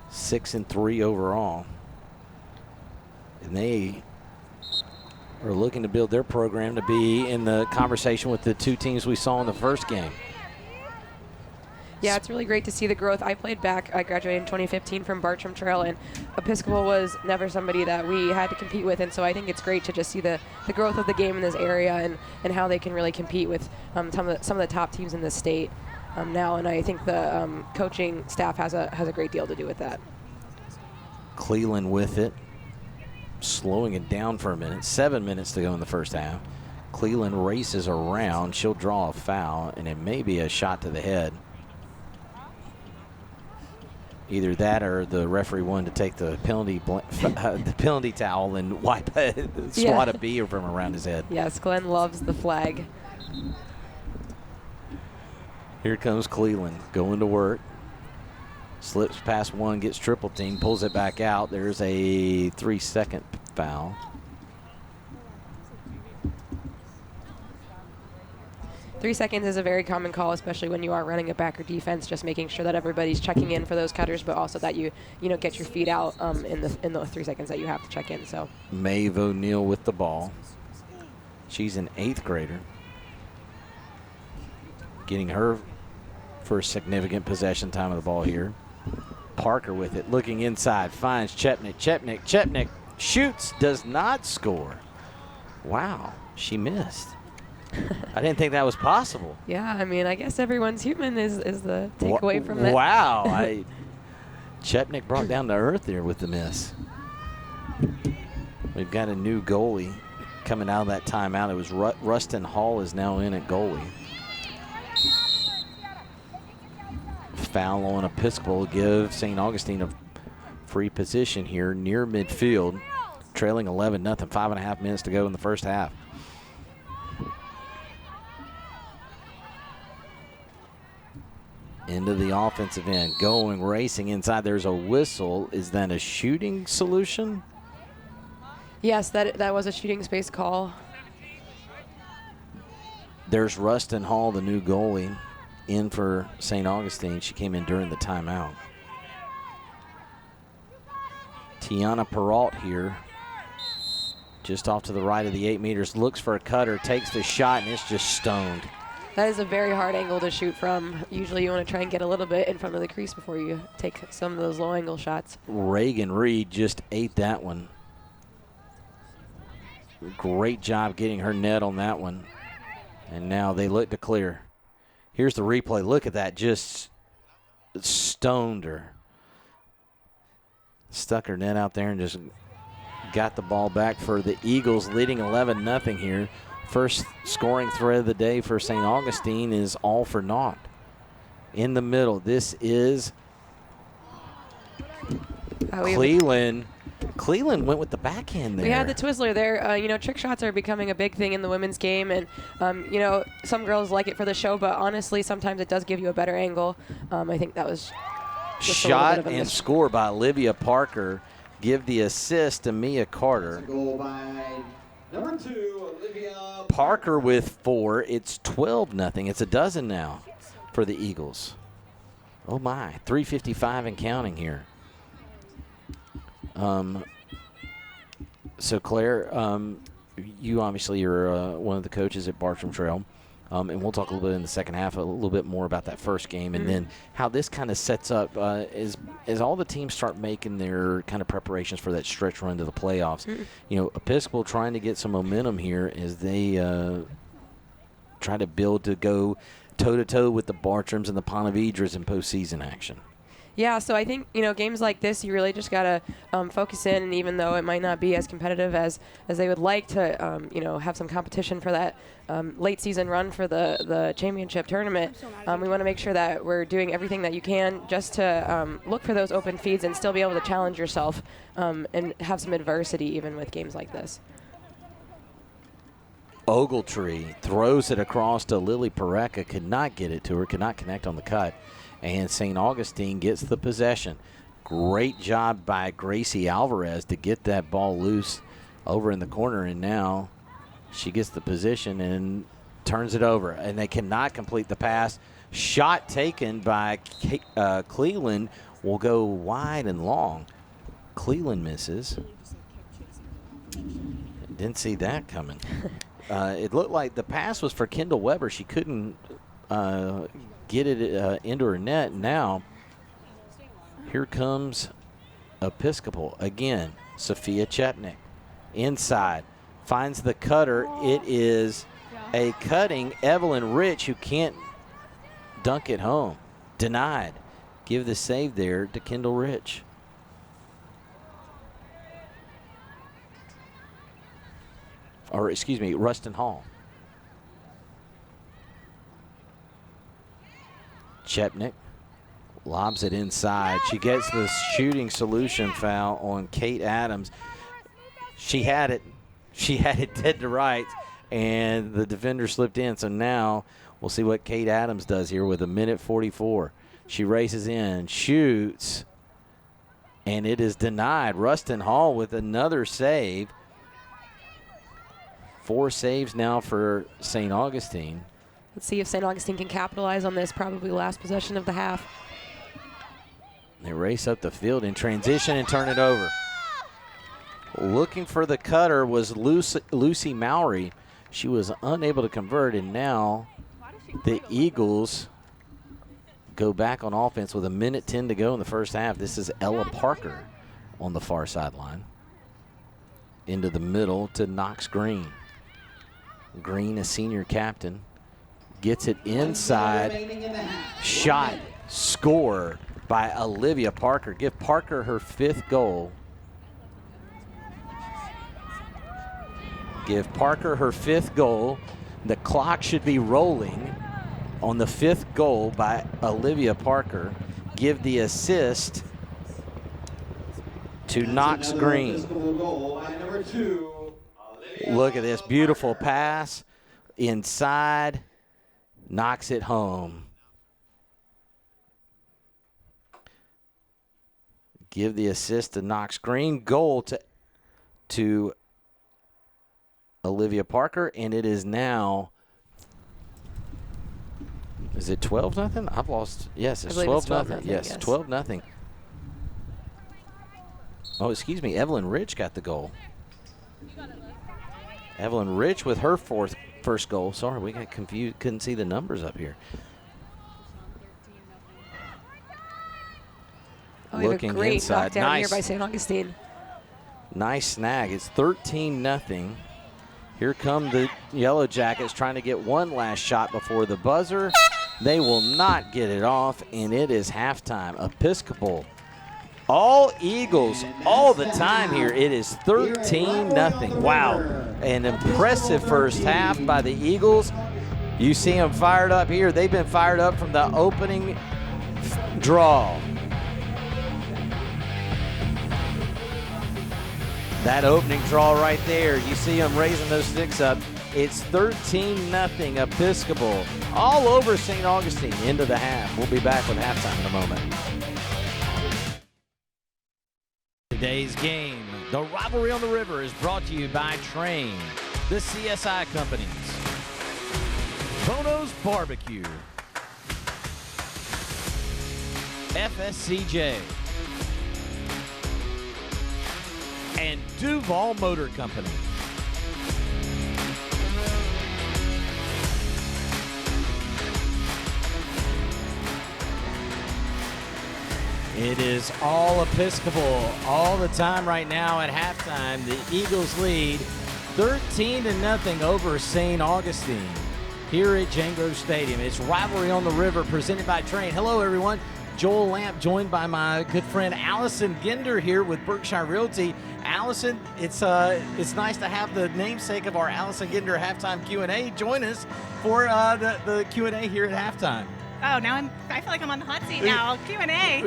Six and 3 overall. And they are looking to build their program to be in the conversation with the 2 teams we saw in the first game. Yeah, it's really great to see the growth. I played back. I graduated in 2015 from Bartram Trail, and Episcopal was never somebody that we had to compete with. And so I think it's great to just see the growth of the game in this area and how they can really compete with some of the top teams in the state now. And I think the coaching staff has a great deal to do with that. Cleland with it, slowing it down for a minute. 7 minutes to go in the first half. Cleland races around. She'll draw a foul, and it may be a shot to the head. Either that or the referee wanted to take the penalty towel and wipe swat a bee from around his head. Yes, Glenn loves the flag. Here comes Cleland going to work. Slips past one, gets triple team, pulls it back out. There's a 3-second foul. 3 seconds is a very common call, especially when you are running a backer defense, just making sure that everybody's checking in for those cutters, but also that you get your feet out in the 3 seconds that you have to check in. So Maeve O'Neill with the ball. She's an 8th grader. Getting her first significant possession time of the ball here. Parker with it, looking inside, finds Chepnik. Chepnik shoots, does not score. Wow, she missed. I didn't think that was possible. yeah, I mean, I guess everyone's human is the takeaway from that. Wow, Chepnik brought down to earth there with the miss. We've got a new goalie coming out of that timeout. It was Rustin Hall is now in at goalie. Foul on Episcopal, give St. Augustine a free position here near midfield, trailing 11-0, 5.5 minutes to go in the first half. into the offensive end, going, racing inside. There's a whistle. Is that a shooting solution? Yes, that was a shooting space call. There's Rustin Hall, the new goalie, in for St. Augustine. She came in during the timeout. Tiana Perrault here, just off to the right of the 8 meters, looks for a cutter, takes the shot, and it's just stoned. That is a very hard angle to shoot from. Usually you want to try and get a little bit in front of the crease before you take some of those low angle shots. Reagan Reed just ate that one. Great job getting her net on that one. And now they look to clear. Here's the replay. Look at that. Just stoned her. Stuck her net out there and just got the ball back for the Eagles, leading 11-0 here. First scoring threat of the day for St. Augustine is all for naught. In the middle, this is Cleland. Cleland went with the backhand there. We had the Twizzler there. Trick shots are becoming a big thing in the women's game, and some girls like it for the show, but honestly, sometimes it does give you a better angle. I think that was just shot and score by Olivia Parker. Give the assist to Mia Carter. Goal by number 2, Olivia Parker with 4. It's 12-0. It's a dozen now for the Eagles. Oh my, 3:55 and counting here. So Claire, you obviously are one of the coaches at Bartram Trail, and we'll talk a little bit in the second half, a little bit more about that first game, and then how this kind of sets up as all the teams start making their kind of preparations for that stretch run to the playoffs. Episcopal trying to get some momentum here as they try to build to go toe-to-toe with the Bartrams and the Ponte Vedras in postseason action. Yeah, so I think, games like this, you really just got to focus in, and even though it might not be as competitive as they would like to, have some competition for that late season run for the championship tournament, we want to make sure that we're doing everything that you can just to look for those open feeds and still be able to challenge yourself and have some adversity even with games like this. Ogletree throws it across to Lily Pareca, could not get it to her, could not connect on the cut. And St. Augustine gets the possession. Great job by Gracie Alvarez to get that ball loose over in the corner. And now she gets the position and turns it over. And they cannot complete the pass. Shot taken by Cleland will go wide and long. Cleland misses. Didn't see that coming. It looked like the pass was for Kendall Weber. She couldn't get it into her net. Now, here comes Episcopal. Again, Sophia Chetnik inside. Finds the cutter. It is a cutting Evelyn Rich who can't dunk it home. Denied. Give the save there to Kendall Rich. Or, excuse me, Rustin Hall. Chepnick lobs it inside. She gets the shooting solution foul on Kate Adams. She had it. She had it dead to rights, and the defender slipped in. So now we'll see what Kate Adams does here with 1:44. She races in, shoots, and it is denied. Rustin Hall with another save. 4 saves now for St. Augustine. Let's see if St. Augustine can capitalize on this, probably last possession of the half. They race up the field in transition and turn it over. Looking for the cutter was Lucy Mowry. She was unable to convert, and now the Eagles go back on offense with 1:10 to go in the first half. This is Ella Parker on the far sideline. Into the middle to Knox Green. Green, a senior captain. Gets it inside. Shot, score by Olivia Parker. Give Parker her 5th goal. Give Parker her 5th goal. The clock should be rolling on the 5th goal by Olivia Parker. Give the assist to Knox Green. Look at this beautiful pass inside. Knocks it home. give the assist to Knox Green. Goal to Olivia Parker, and it is now, is it 12-0? I've lost. Yes, it's 12-0. Yes, 12-0. Oh, excuse me. Evelyn Rich got the goal. Evelyn Rich with her first goal. Sorry, we got confused. Couldn't see the numbers up here. Looking a great inside. knockdown Nice here by St. Augustine. Nice snag. It's 13-0. Here come the Yellow Jackets trying to get one last shot before the buzzer. They will not get it off, and it is halftime. Episcopal, all Eagles all the time here. It is 13-0. Wow. An impressive first half by the Eagles. You see them fired up here. They've been fired up from the opening draw. That opening draw right there, you see them raising those sticks up. It's 13-0 Episcopal all over St. Augustine into the half. We'll be back with halftime in a moment. Today's game, the Rivalry on the River, is brought to you by Train, the CSI companies, Bono's Barbecue, FSCJ, and Duval Motor Company. It is all Episcopal all the time right now at halftime. The Eagles lead 13-0 over St. Augustine here at Jane Grove Stadium. It's Rivalry on the River presented by Train. Hello, everyone. Joel Lamp joined by my good friend Allison Ginder here with Berkshire Realty. Allison, it's nice to have the namesake of our Allison Ginder halftime Q&A join us for the Q&A here at halftime. Oh, now I feel like I'm on the hot seat now. Q&A.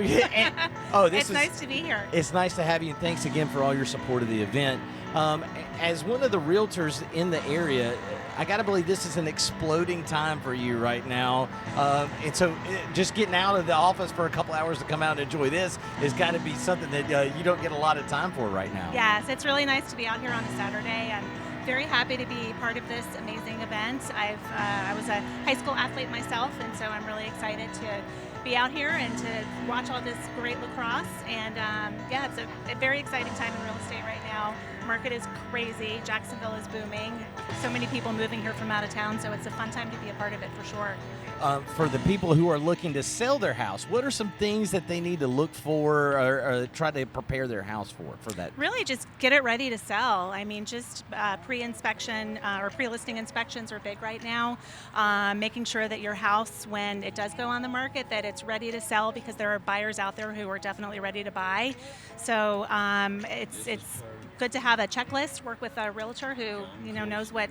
It's nice to be here. It's nice to have you, and thanks again for all your support of the event. As one of the realtors in the area, I got to believe this is an exploding time for you right now. And so just getting out of the office for a couple hours to come out and enjoy this has got to be something that you don't get a lot of time for right now. Yes, it's really nice to be out here on a Saturday. I'm very happy to be part of this amazing event. I was a high school athlete myself, and so I'm really excited to be out here and to watch all this great lacrosse. And it's a very exciting time in real estate right now. Market is crazy. Jacksonville is booming. So many people moving here from out of town, so it's a fun time to be a part of it for sure. For the people who are looking to sell their house, what are some things that they need to look for or try to prepare their house for that? Really just get it ready to sell. I mean, just pre-inspection or pre-listing inspections are big right now. Making sure that your house, when it does go on the market, that it's ready to sell, because there are buyers out there who are definitely ready to buy. So it's good to have a checklist, work with a realtor who knows what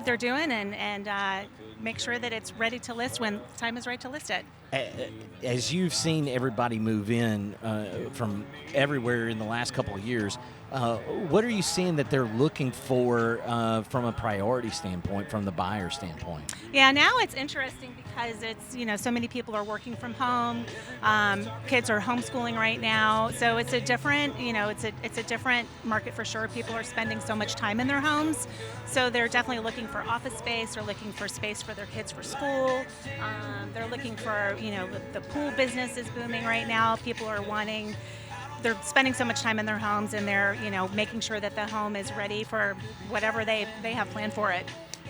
they're doing, and make sure that it's ready to list when the time is right to list it. As you've seen everybody move in from everywhere in the last couple of years, what are you seeing that they're looking for from a priority standpoint, from the buyer standpoint? Yeah, now it's interesting because it's, so many people are working from home. Kids are homeschooling right now. So it's a different, it's a different market for sure. People are spending so much time in their homes. So they're definitely looking for office space. They're looking for space for their kids for school. They're looking for, the pool business is booming right now. People are they're spending so much time in their homes, and they're, making sure that the home is ready for whatever they have planned for it.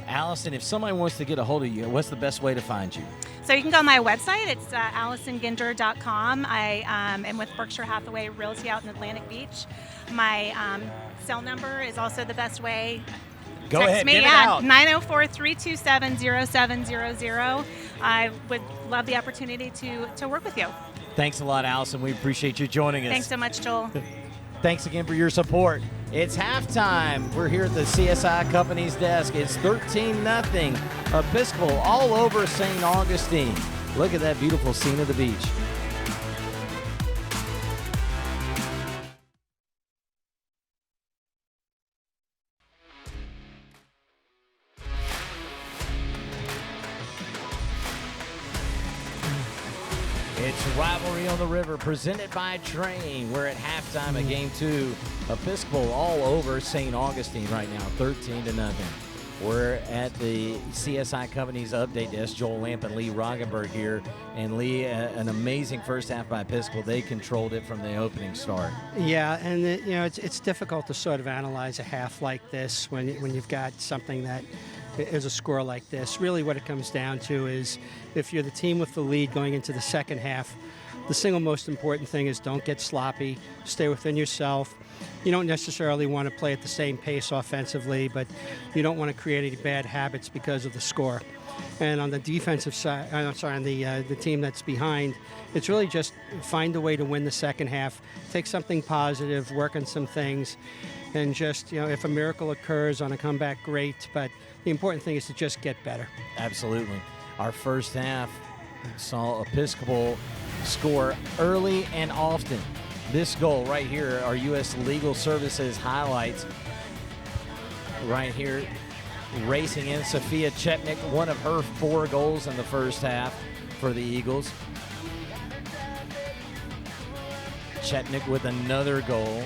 Allison, if somebody wants to get a hold of you, what's the best way to find you? So you can go on my website. It's AllisonGinder.com. I am with Berkshire Hathaway Realty out in Atlantic Beach. My cell number is also the best way. Go Text ahead, me give it at out. 904-327-0700. I would love the opportunity to work with you. Thanks a lot, Allison. We appreciate you joining us. Thanks so much, Joel. Thanks again for your support. It's halftime. We're here at the CSI Company's desk. It's 13-0 Episcopal all over St. Augustine. Look at that beautiful scene of the beach. It's Rivalry on the River, presented by Train. We're at halftime of Game 2. Episcopal all over St. Augustine right now, 13-0. We're at the CSI Company's update desk. Joel Lamp and Lee Roggenberg here. And Lee, an amazing first half by Episcopal. They controlled it from the opening start. Yeah, and it's difficult to sort of analyze a half like this when you've got something that is a score like this. Really what it comes down to is if you're the team with the lead going into the second half, the single most important thing is don't get sloppy, stay within yourself. You don't necessarily want to play at the same pace offensively, but you don't want to create any bad habits because of the score. And on the defensive side, on the team that's behind, it's really just find a way to win the second half, take something positive, work on some things, and just, if a miracle occurs on a comeback, great, but the important thing is to just get better. Absolutely. Our first half saw Episcopal score early and often. This goal right here, our U.S. Legal Services highlights. Right here, racing in Sophia Chetnik, one of her 4 goals in the first half for the Eagles. Chetnik with another goal.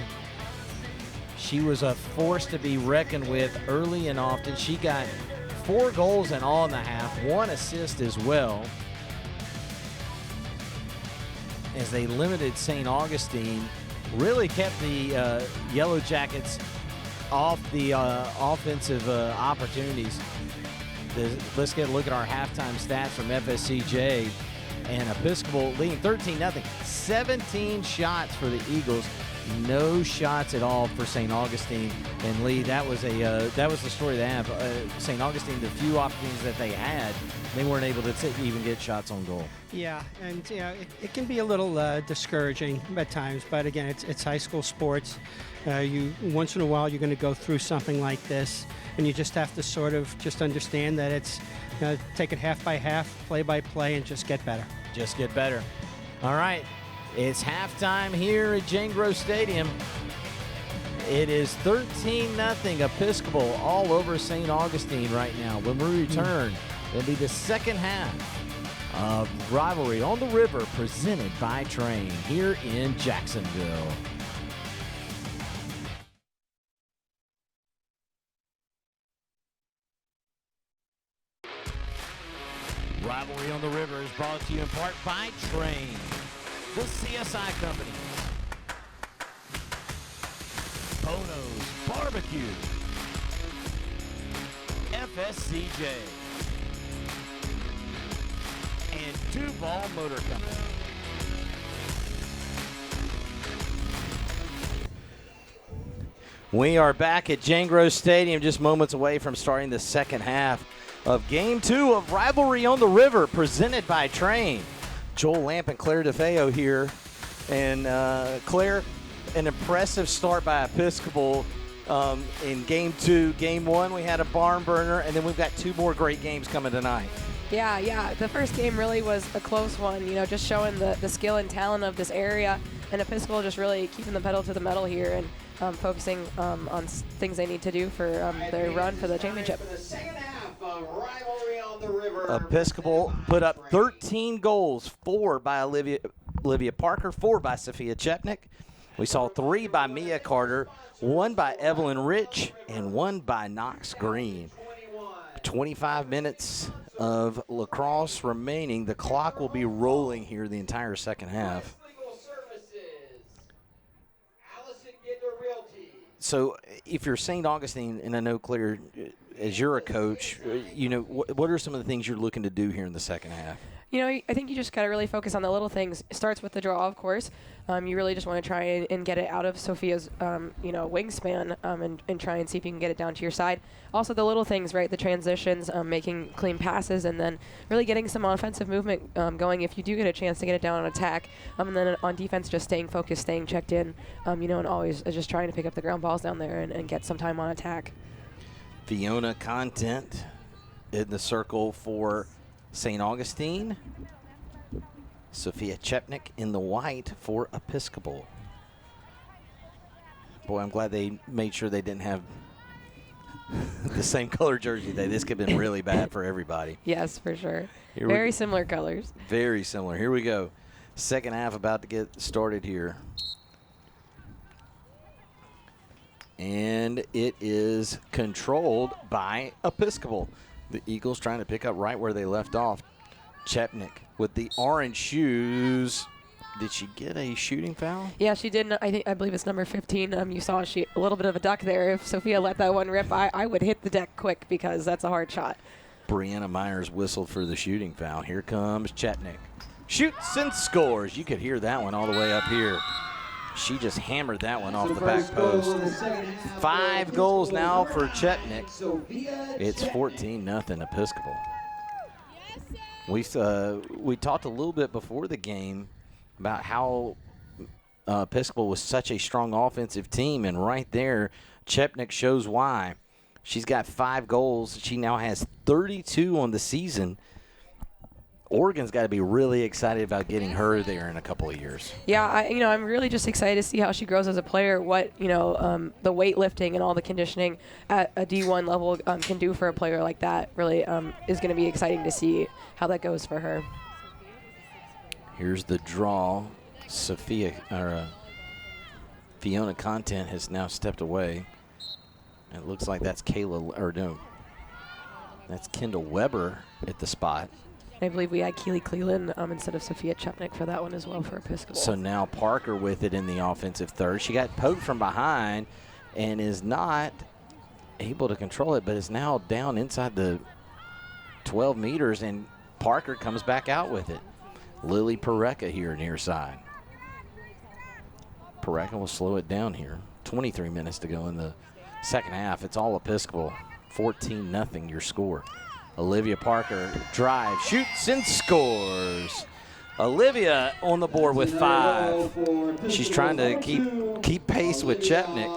She was a force to be reckoned with early and often. She got 4 goals in all in the half, 1 assist as well, as they limited St. Augustine, really kept the Yellow Jackets off the offensive opportunities. Let's get a look at our halftime stats from FSCJ. And Episcopal leading 13-0. 17 shots for the Eagles, no shots at all for St. Augustine. And Lee, that was the story they have. St. Augustine, the few opportunities that they had, they weren't able to even get shots on goal. Yeah, and it can be a little discouraging at times, but again, it's high school sports. You once in a while you're going to go through something like this, and you just have to sort of just understand that it's take it half by half, play by play, and just get better. Just get better. All right, it's halftime here at Jane Grove Stadium. It is 13-0 Episcopal all over St. Augustine right now. When we return, it'll be the second half of Rivalry on the River, presented by Train here in Jacksonville. Rivalry on the River is brought to you in part by Train, the CSI Company, Bono's Barbecue, FSCJ, and Duval Motor Company. We are back at Jane Grove Stadium, just moments away from starting the second half of Game 2 of Rivalry on the River, presented by Train. Joel Lamp and Claire DeFeo here. And Claire, an impressive start by Episcopal in Game 2. Game 1, we had a barn burner, and then we've got 2 more great games coming tonight. Yeah. The first game really was a close one, just showing the skill and talent of this area. And Episcopal just really keeping the pedal to the metal here and focusing on things they need to do for their run for the championship. Rivalry on the River. Episcopal put up 13 goals, 4 by Olivia Parker, 4 by Sophia Chepnik. We saw 3 by Mia Carter, 1 by Evelyn Rich, and 1 by Knox Green. 25 minutes of lacrosse remaining. The clock will be rolling here the entire second half. So if you're St. Augustine, and I know, Claire, as you're a coach, what are some of the things you're looking to do here in the second half? I think you just got to really focus on the little things. It starts with the draw, of course. You really just want to try and get it out of Sophia's, wingspan and try and see if you can get it down to your side. Also, the little things, right? The transitions, making clean passes, and then really getting some offensive movement going if you do get a chance to get it down on attack. And then on defense, just staying focused, staying checked in, and always just trying to pick up the ground balls down there and get some time on attack. Fiona Content in the circle for St. Augustine. Sophia Chepnik in the white for Episcopal. Boy, I'm glad they made sure they didn't have the same color jersey today. This could have been really bad for everybody. Yes, for sure. Very similar colors. Very similar. Here we go. Second half about to get started here. And it is controlled by Episcopal. The Eagles trying to pick up right where they left off. Chepnick with the orange shoes. Did she get a shooting foul? Yeah, she did. I believe it's number 15. You saw a little bit of a duck there. If Sophia let that one rip, I would hit the deck quick because that's a hard shot. Brianna Myers whistled for the shooting foul. Here comes Chepnick. Shoots and scores. You could hear that one all the way up here. She just hammered that one off the back post. 5 goals now for Chepnick. It's 14-0 Episcopal. We talked a little bit before the game about how Episcopal was such a strong offensive team, and right there, Chepnick shows why. She's got 5 goals. She now has 32 on the season. Oregon's got to be really excited about getting her there in a couple of years. Yeah, I'm really just excited to see how she grows as a player. What the weightlifting and all the conditioning at a D1 level can do for a player like that. Really is going to be exciting to see how that goes for her. Here's the draw. Fiona Content has now stepped away. It looks like that's that's Kendall Weber at the spot. I believe we had Keely Cleland instead of Sophia Chepnick for that one as well for Episcopal. So now Parker with it in the offensive third. She got poked from behind and is not able to control it, but is now down inside the 12 meters, and Parker comes back out with it. Lily Parecka here near side. Parecka will slow it down here. 23 minutes to go in the second half. It's all Episcopal. 14-0 your score. Olivia Parker drives, shoots, and scores. Olivia on the board with 5. She's trying to keep pace with Chepnick.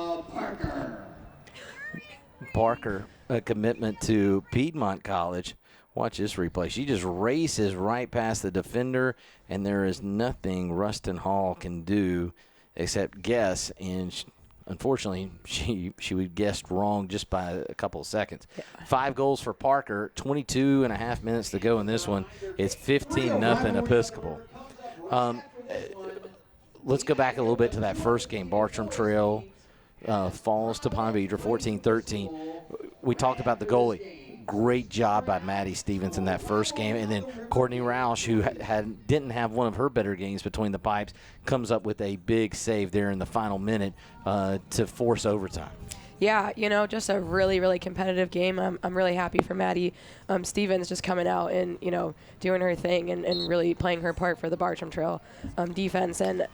Parker, a commitment to Piedmont College. Watch this replay. She just races right past the defender, and there is nothing Rustin Hall can do except guess, and unfortunately, she guessed wrong just by a couple of seconds. Yeah. 5 goals for Parker, 22 and a half minutes to go in this one. It's 15-0 Episcopal. Let's go back a little bit to that first game. Bartram Trail falls to Ponte Vedra, 14-13. We talked about the goalie. Great job by Maddie Stevens in that first game. And then Courtney Roush, who didn't have one of her better games between the pipes, comes up with a big save there in the final minute to force overtime. Yeah, just a really, really competitive game. I'm really happy for Maddie Stevens just coming out and, doing her thing and really playing her part for the Bartram Trail defense. And,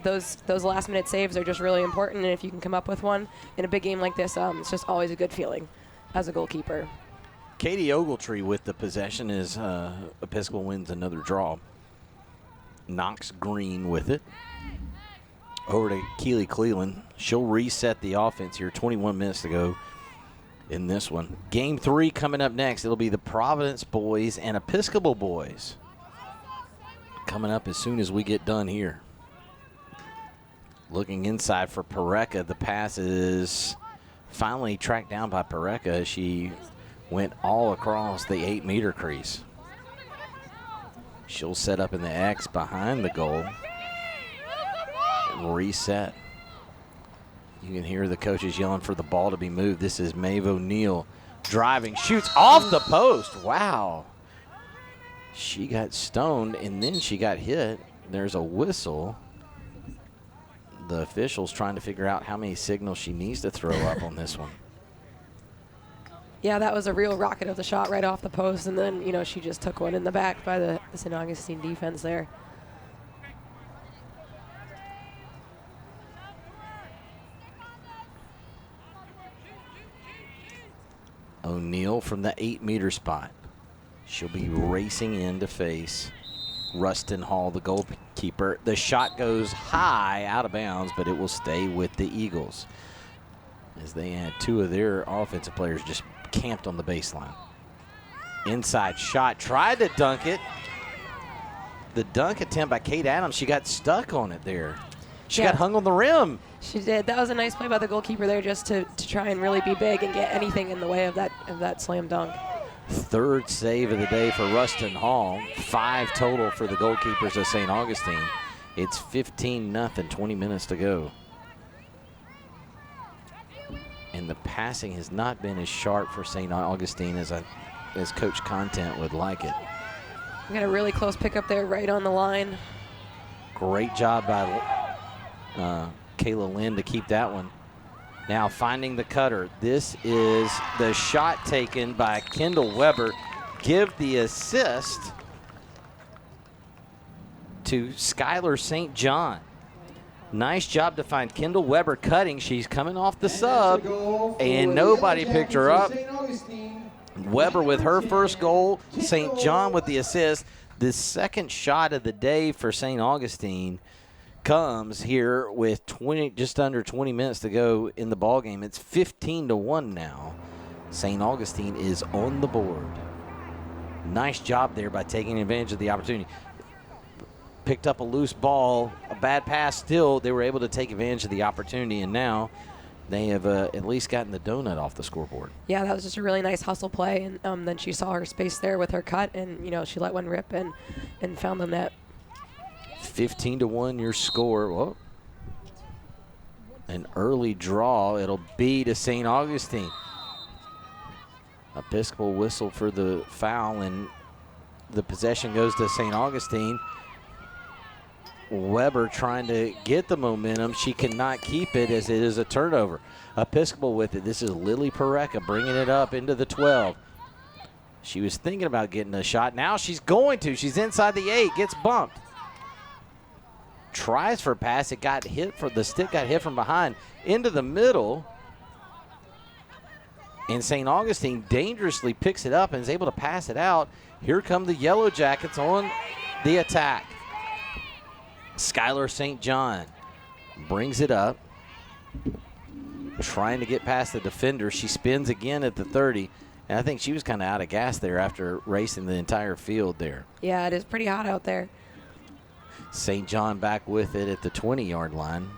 those last-minute saves are just really important. And if you can come up with one in a big game like this, it's just always a good feeling as a goalkeeper. Katie Ogletree with the possession as Episcopal wins another draw. Knox Green with it. Over to Keely Cleland. She'll reset the offense here. 21 minutes to go in this one. Game 3 coming up next. It'll be the Providence boys and Episcopal boys coming up as soon as we get done here. Looking inside for Parecka. The pass is finally tracked down by Parecka. She went all across the 8-meter crease. She'll set up in the X behind the goal and reset. You can hear the coaches yelling for the ball to be moved. This is Maeve O'Neill driving, shoots off the post. Wow. She got stoned and then she got hit. There's a whistle. The official's trying to figure out how many signals she needs to throw up on this one. Yeah, that was a real rocket of the shot right off the post, and then, she just took one in the back by the St. Augustine defense there. O'Neill from the 8-meter spot. She'll be racing in to face Rustin Hall, the goalkeeper. The shot goes high out of bounds, but it will stay with the Eagles as they had 2 of their offensive players just camped on the baseline. Inside shot, tried to dunk it. The dunk attempt by Kate Adams, she got stuck on it there. She got hung on the rim. She did. That was a nice play by the goalkeeper there just to try and really be big and get anything in the way of that slam dunk. Third save of the day for Rustin Hall. 5 total for the goalkeepers of St. Augustine. It's 15-0, 20 minutes to go. And the passing has not been as sharp for St. Augustine as Coach Content would like it. We got a really close pickup there right on the line. Great job by Kayla Lynn to keep that one. Now finding the cutter. This is the shot taken by Kendall Weber. Give the assist to Skylar St. John. Nice job to find Kendall Weber cutting. She's coming off the sub, and nobody picked her up. Weber with her first goal, St. John with the assist. The second shot of the day for St. Augustine comes here with just under 20 minutes to go in the ball game. It's 15-1 now. St. Augustine is on the board. Nice job there by taking advantage of the opportunity. Picked up a loose ball, a bad pass still. They were able to take advantage of the opportunity, and now they have at least gotten the donut off the scoreboard. Yeah, that was just a really nice hustle play, and then she saw her space there with her cut, and she let one rip and found the net. 15-1 your score. Whoa. An early draw. It'll be to St. Augustine. Episcopal whistle for the foul, and the possession goes to St. Augustine. Weber trying to get the momentum. She cannot keep it as it is a turnover. Episcopal with it. This is Lily Pareca bringing it up into the 12. She was thinking about getting a shot. Now she's going to. She's inside the 8. Gets bumped. Tries for a pass. It got hit the stick got hit from behind into the middle. And St. Augustine dangerously picks it up and is able to pass it out. Here come the Yellow Jackets on the attack. Skylar St. John brings it up, trying to get past the defender. She spins again at the 30, and I think she was kind of out of gas there after racing the entire field there. Yeah, it is pretty hot out there. St. John back with it at the 20-yard line.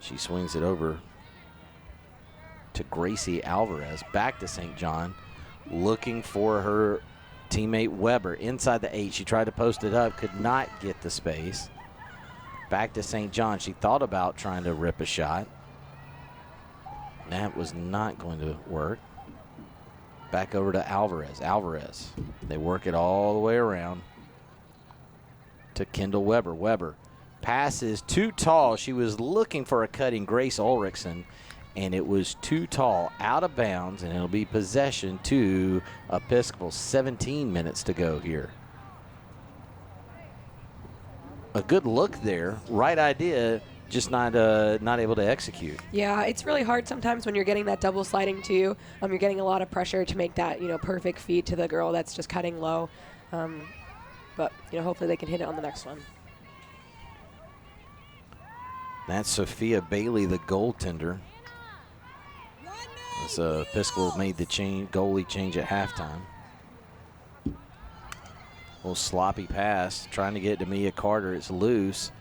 She swings it over to Gracie Alvarez. Back to St. John, looking for her teammate Weber inside the 8. She tried to post it up, could not get the space. Back to St. John. She thought about trying to rip a shot. That was not going to work. Back over to Alvarez. Alvarez. They work it all the way around to Kendall Weber. Weber passes too tall. She was looking for a cutting Grace Ulrichsen, and it was too tall, out of bounds, and it'll be possession to Episcopal. 17 minutes to go here. A good look there, right idea, just not able to execute. Yeah, it's really hard sometimes when you're getting that double sliding too. You're getting a lot of pressure to make that perfect feed to the girl that's just cutting low. But hopefully they can hit it on the next one. That's Sophia Bailey, the goaltender. As Episcopal made the goalie change at halftime. A little sloppy pass, trying to get to Mia Carter. It's loose.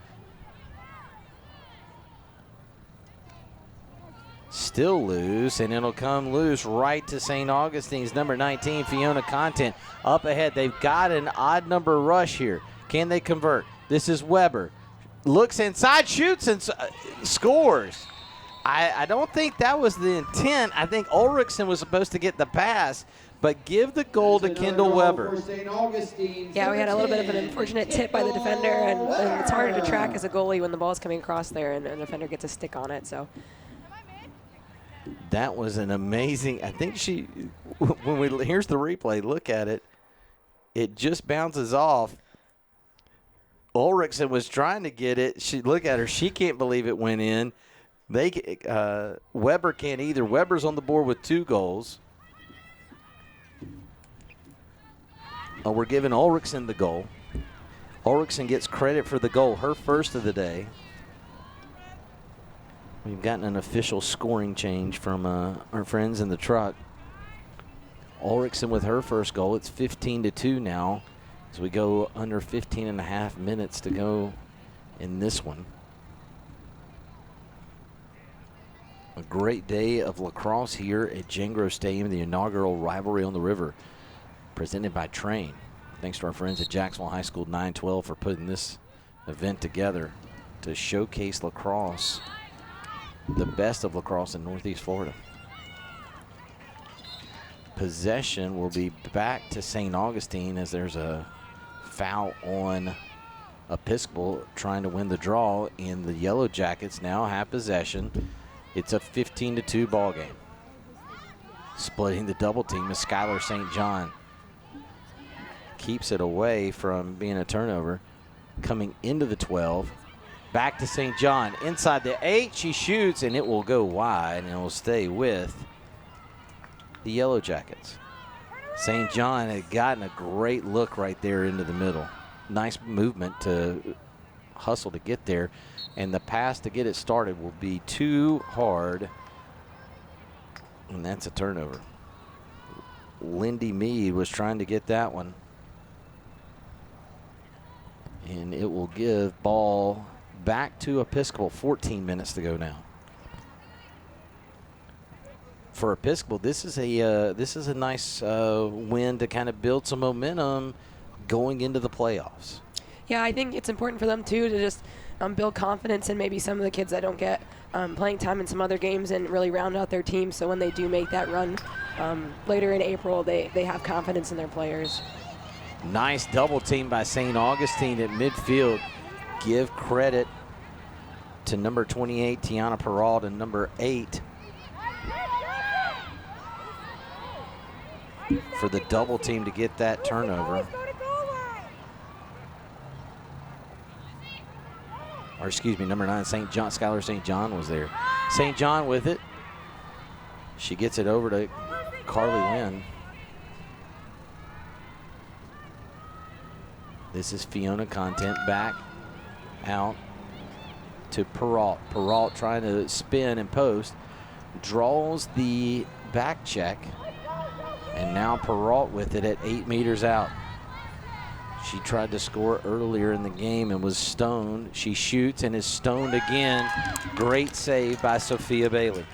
Still loose, and it'll come loose right to St. Augustine's number 19, Fiona Content. Up ahead, they've got an odd number rush here. Can they convert? This is Weber. Looks inside, shoots, and scores. I don't think that was the intent. I think Ulrichsen was supposed to get the pass, but give the goal to Kendall Weber. Yeah, we had a little bit of an unfortunate tip by the defender, and it's harder to track as a goalie when the ball's coming across there and the defender gets a stick on it. So that was an amazing. I think here's the replay. Look at it. It just bounces off. Ulrichsen was trying to get it. Look at her. She can't believe it went in. Weber can't either. Weber's on the board with 2 goals. We're giving Ulrichsen the goal. Ulrichsen gets credit for the goal, her first of the day. We've gotten an official scoring change from our friends in the truck. Ulrichsen with her first goal. It's 15-2 now as we go under 15 and a half minutes to go in this one. A great day of lacrosse here at Jane Grove Stadium, the inaugural Rivalry on the River, presented by Train. Thanks to our friends at Jacksonville High School 912 for putting this event together to showcase lacrosse, the best of lacrosse in Northeast Florida. Possession will be back to St. Augustine as there's a foul on Episcopal trying to win the draw, and the Yellow Jackets now have possession. It's a 15-2 ball game. Splitting the double team is Skylar St. John. Keeps it away from being a turnover. Coming into the 12. Back to St. John. Inside the 8, she shoots, and it will go wide, and it will stay with the Yellow Jackets. St. John had gotten a great look right there into the middle. Nice movement to hustle to get there. And the pass to get it started will be too hard. And that's a turnover. Lindy Mead was trying to get that one. And it will give ball back to Episcopal. 14 minutes to go now. For Episcopal, this is a nice win to kind of build some momentum going into the playoffs. Yeah, I think it's important for them too to just build confidence in maybe some of the kids that don't get playing time in some other games and really round out their team. So when they do make that run later in April, they have confidence in their players. Nice double team by St. Augustine at midfield. Give credit to number 28, Tiana Perrault, and number 8 for the double team to get that turnover. Or excuse me, number 9, St. John, Skylar St. John was there. St. John with it. She gets it over to Carly Lynn. This is Fiona Content back out to Perrault. Perrault trying to spin and post. Draws the back check. And now Perrault with it at 8 meters out. She tried to score earlier in the game and was stoned. She shoots and is stoned again. Great save by Sophia Bailey.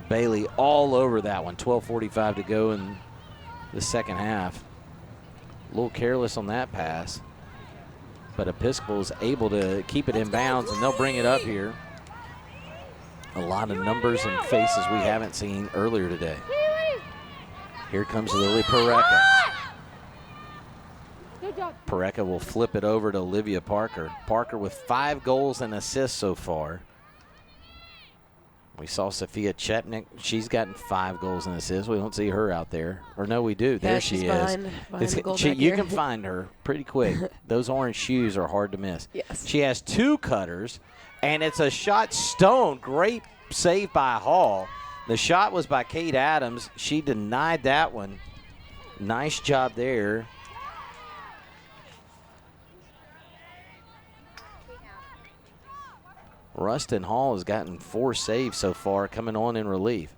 Bailey all over that one. 12:45 to go in the second half. A little careless on that pass. But Episcopal is able to keep it in bounds, and they'll bring it up here. A lot of numbers and faces we haven't seen earlier today. Here comes Lily Pareca. Pareca will flip it over to Olivia Parker. Parker with 5 goals and assists so far. We saw Sophia Chetnik. She's gotten 5 goals and assists. We don't see her out there. Or no, we do. There she is. Behind the goal back You here. can find her pretty quick. Those orange shoes are hard to miss. Yes. She has 2 cutters, and it's a shot stone. Great save by Hall. The shot was by Kate Adams. She denied that one. Nice job there. Rustin Hall has gotten 4 saves so far, coming on in relief.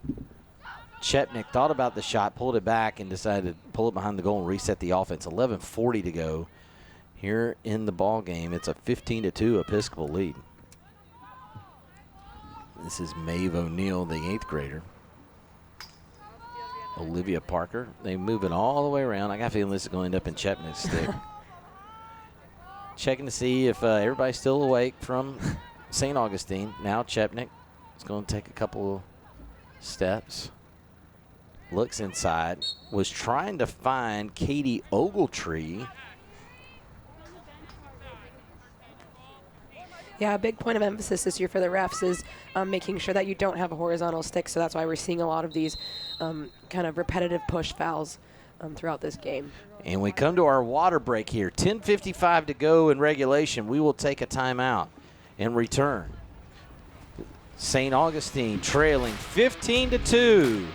Chetnik thought about the shot, pulled it back, and decided to pull it behind the goal and reset the offense. 11:40 to go here in the ball game. It's a 15-2 Episcopal lead. This is Maeve O'Neill, the 8th grader. Olivia Parker. They move it all the way around. I got a feeling this is going to end up in Chetnik's stick. Checking to see if everybody's still awake from St. Augustine. Now Chepnik is going to take a couple steps. Looks inside. Was trying to find Katie Ogletree. Yeah, a big point of emphasis this year for the refs is making sure that you don't have a horizontal stick. So that's why we're seeing a lot of these kind of repetitive push fouls throughout this game. And we come to our water break here. 10:55 to go in regulation. We will take a timeout and return. St. Augustine trailing 15-2.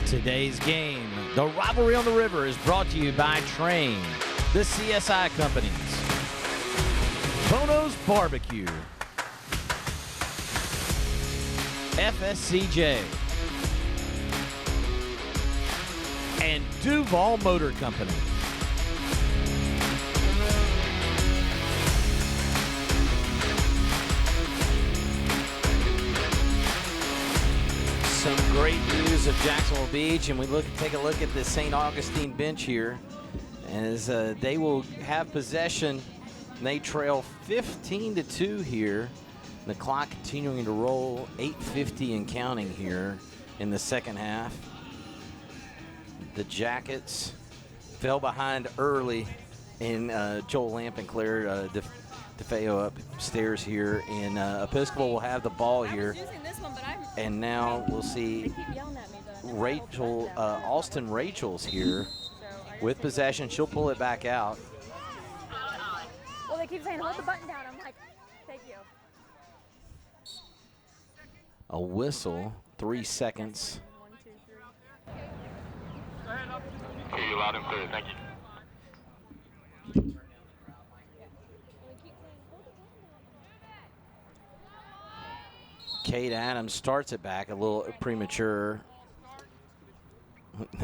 Today's game, the Rivalry on the River, is brought to you by Train, the CSI companies, Barbecue, FSCJ, and Duval Motor Company. Some great views of Jacksonville Beach, and we take a look at the St. Augustine bench here as they will have possession. They trail 15-2 here. The clock continuing to roll, 8:50 and counting here in the second half. The Jackets fell behind early, and Joel Lamp and Claire DeFeo upstairs here, and Episcopal will have the ball here. And now we'll see Rachel, Alston Rachel's here with possession. She'll pull it back out. Well, they keep saying, hold the button down. I'm like, thank you. A whistle, 3 seconds. Okay, you're loud and clear. Thank you. Kate Adams starts it back a little premature.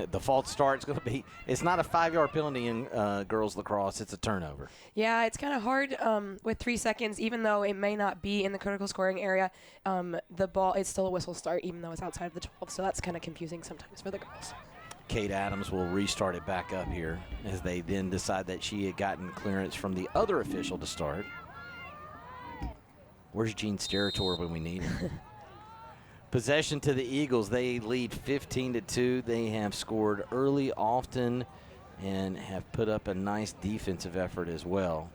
The false start's going to be, it's not a 5-yard penalty in girls lacrosse, it's a turnover. Yeah, it's kind of hard with 3 seconds, even though it may not be in the critical scoring area. The ball, it's still a whistle start, even though it's outside of the 12, so that's kind of confusing sometimes for the girls. Kate Adams will restart it back up here as they then decide that she had gotten clearance from the other official to start. Where's Gene Steratore when we need him? Possession to the Eagles. They lead 15-2. They have scored early often and have put up a nice defensive effort as well.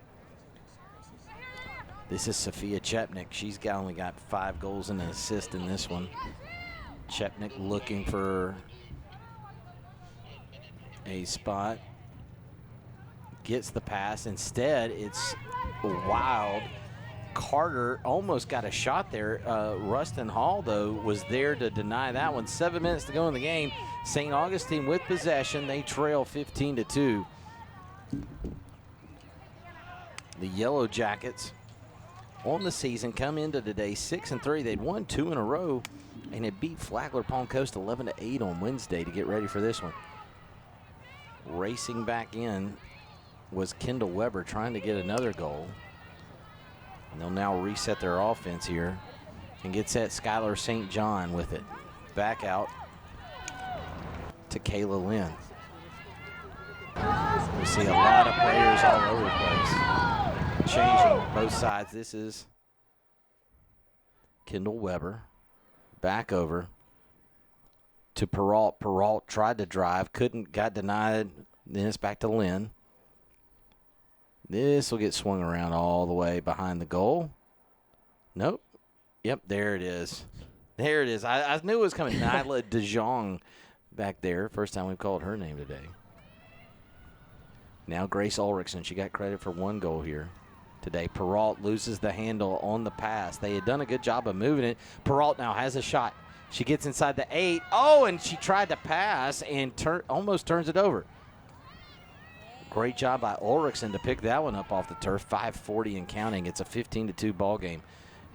This is Sophia Chepnick. She's only got 5 goals and an assist in this one. Chepnick looking for a spot. Gets the pass. Instead, it's wild. Carter almost got a shot there. Rustin Hall, though, was there to deny that one. 7 minutes to go in the game. St. Augustine with possession. They trail 15-2. The Yellow Jackets on the season come into today 6-3. They'd won 2 in a row and had beat Flagler Palm Coast 11-8 on Wednesday to get ready for this one. Racing back in was Kendall Weber trying to get another goal. And they'll now reset their offense here and get set. Skylar St. John with it. Back out to Kayla Lynn. We see a lot of players all over the place. Changing both sides. This is Kendall Weber. Back over to Perrault. Perrault tried to drive, couldn't, got denied. Then it's back to Lynn. This will get swung around all the way behind the goal. Nope. Yep, there it is. There it is. I knew it was coming. Nyla DeJong back there. First time we've called her name today. Now Grace Ulrichsen. She got credit for 1 goal here today. Perrault loses the handle on the pass. They had done a good job of moving it. Perrault now has a shot. She gets inside the 8. Oh, and she tried to pass and almost turns it over. Great job by Ulrichsen to pick that one up off the turf. 5:40 and counting. It's a 15-2 ball game.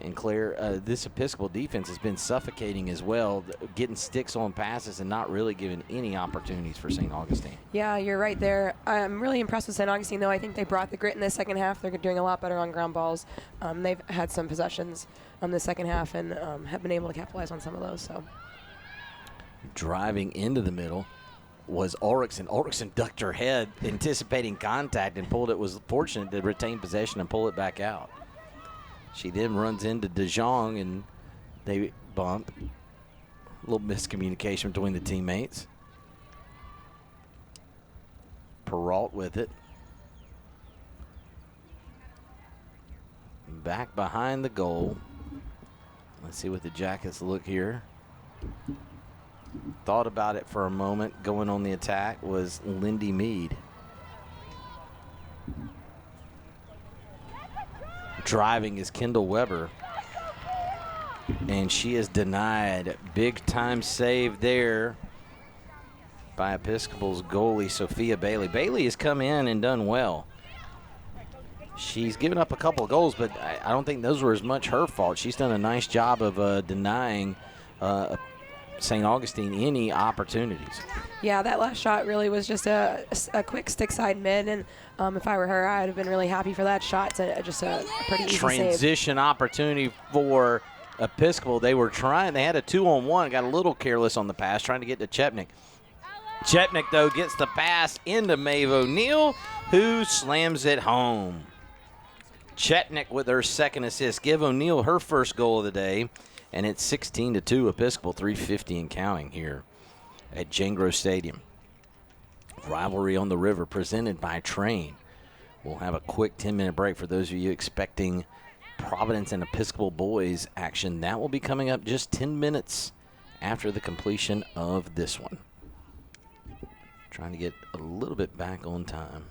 And Claire, this Episcopal defense has been suffocating as well, getting sticks on passes and not really giving any opportunities for St. Augustine. Yeah, you're right there. I'm really impressed with St. Augustine, though. I think they brought the grit in the second half. They're doing a lot better on ground balls. They've had some possessions in the second half and have been able to capitalize on some of those. So, driving into the middle was Ulrichsen. Ulrichsen ducked her head, anticipating contact, and was fortunate to retain possession and pull it back out. She then runs into DeJong, and they bump. A little miscommunication between the teammates. Perrault with it. Back behind the goal. Let's see what the Jackets look here. Thought about it for a moment. Going on the attack was Lindy Mead. Driving is Kendall Weber. And she is denied. Big time save there by Episcopal's goalie, Sophia Bailey. Bailey has come in and done well. She's given up a couple of goals, but I don't think those were as much her fault. She's done a nice job of denying St. Augustine any opportunities. Yeah, that last shot really was just a quick stick side mid, and if I were her, I'd have been really happy for that shot. It's just a pretty easy transition save. Opportunity for Episcopal. They were trying. They had a 2-on-1. Got a little careless on the pass, trying to get to Chepnick. Chepnick, though, gets the pass into Maeve O'Neill, who slams it home. Chepnick with her second assist. Give O'Neill her first goal of the day. And it's 16-2 Episcopal, 3:50 and counting here at Jane Grow Stadium. Rivalry on the River presented by Train. We'll have a quick 10-minute break for those of you expecting Providence and Episcopal boys action. That will be coming up just 10 minutes after the completion of this one. Trying to get a little bit back on time.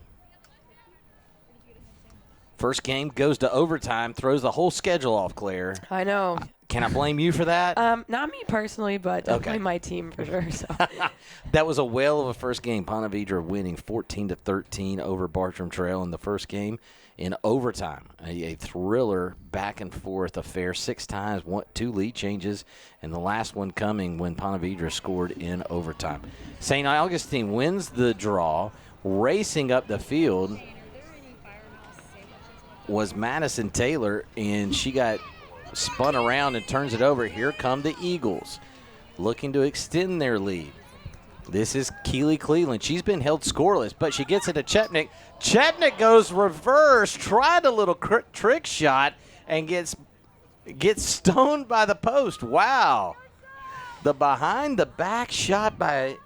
First game goes to overtime, throws the whole schedule off, Claire. I know. Can I blame you for that? Not me personally, but definitely my team for sure. So. That was a whale of a first game. Ponte Vedra winning 14-13 over Bartram Trail in the first game in overtime. A thriller back and forth affair. 6 times, 2 lead changes, and the last one coming when Ponte Vedra scored in overtime. St. Augustine wins the draw. Racing up the field was Madison Taylor, and she got spun around and turns it over. Here come the Eagles, looking to extend their lead. This is Keely Cleveland. She's been held scoreless, but she gets it to Chepnick. Chepnick goes reverse, tried a little trick shot, and gets stoned by the post. Wow. The behind-the-back shot by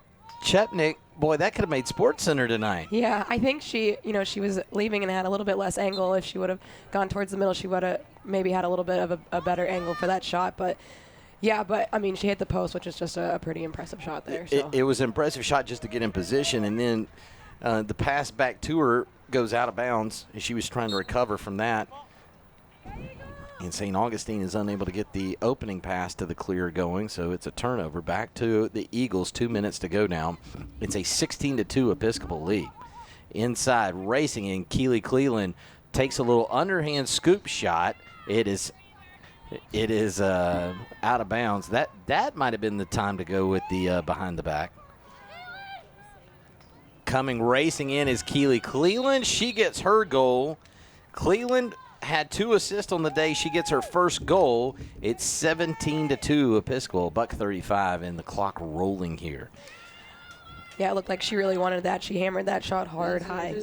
Chepnick. Boy, that could have made SportsCenter tonight. Yeah, I think she was leaving and had a little bit less angle. If she would have gone towards the middle, she would have maybe had a little bit of a better angle for that shot. But, yeah, I mean, she hit the post, which is just a pretty impressive shot there. So. It was an impressive shot just to get in position, and then the pass back to her goes out of bounds, and she was trying to recover from that. And St. Augustine is unable to get the opening pass to the clear going, so it's a turnover. Back to the Eagles, 2 minutes to go now. It's a 16-2 Episcopal lead. Inside, racing in, Keely Cleveland takes a little underhand scoop shot. It is out of bounds. That might have been the time to go with the behind the back. Coming racing in is Keely Cleveland. She gets her goal. Cleveland had 2 assists on the day. She gets her first goal. It's 17-2 Episcopal, $1:35, and the clock rolling here. Yeah, it looked like she really wanted that. She hammered that shot hard, high.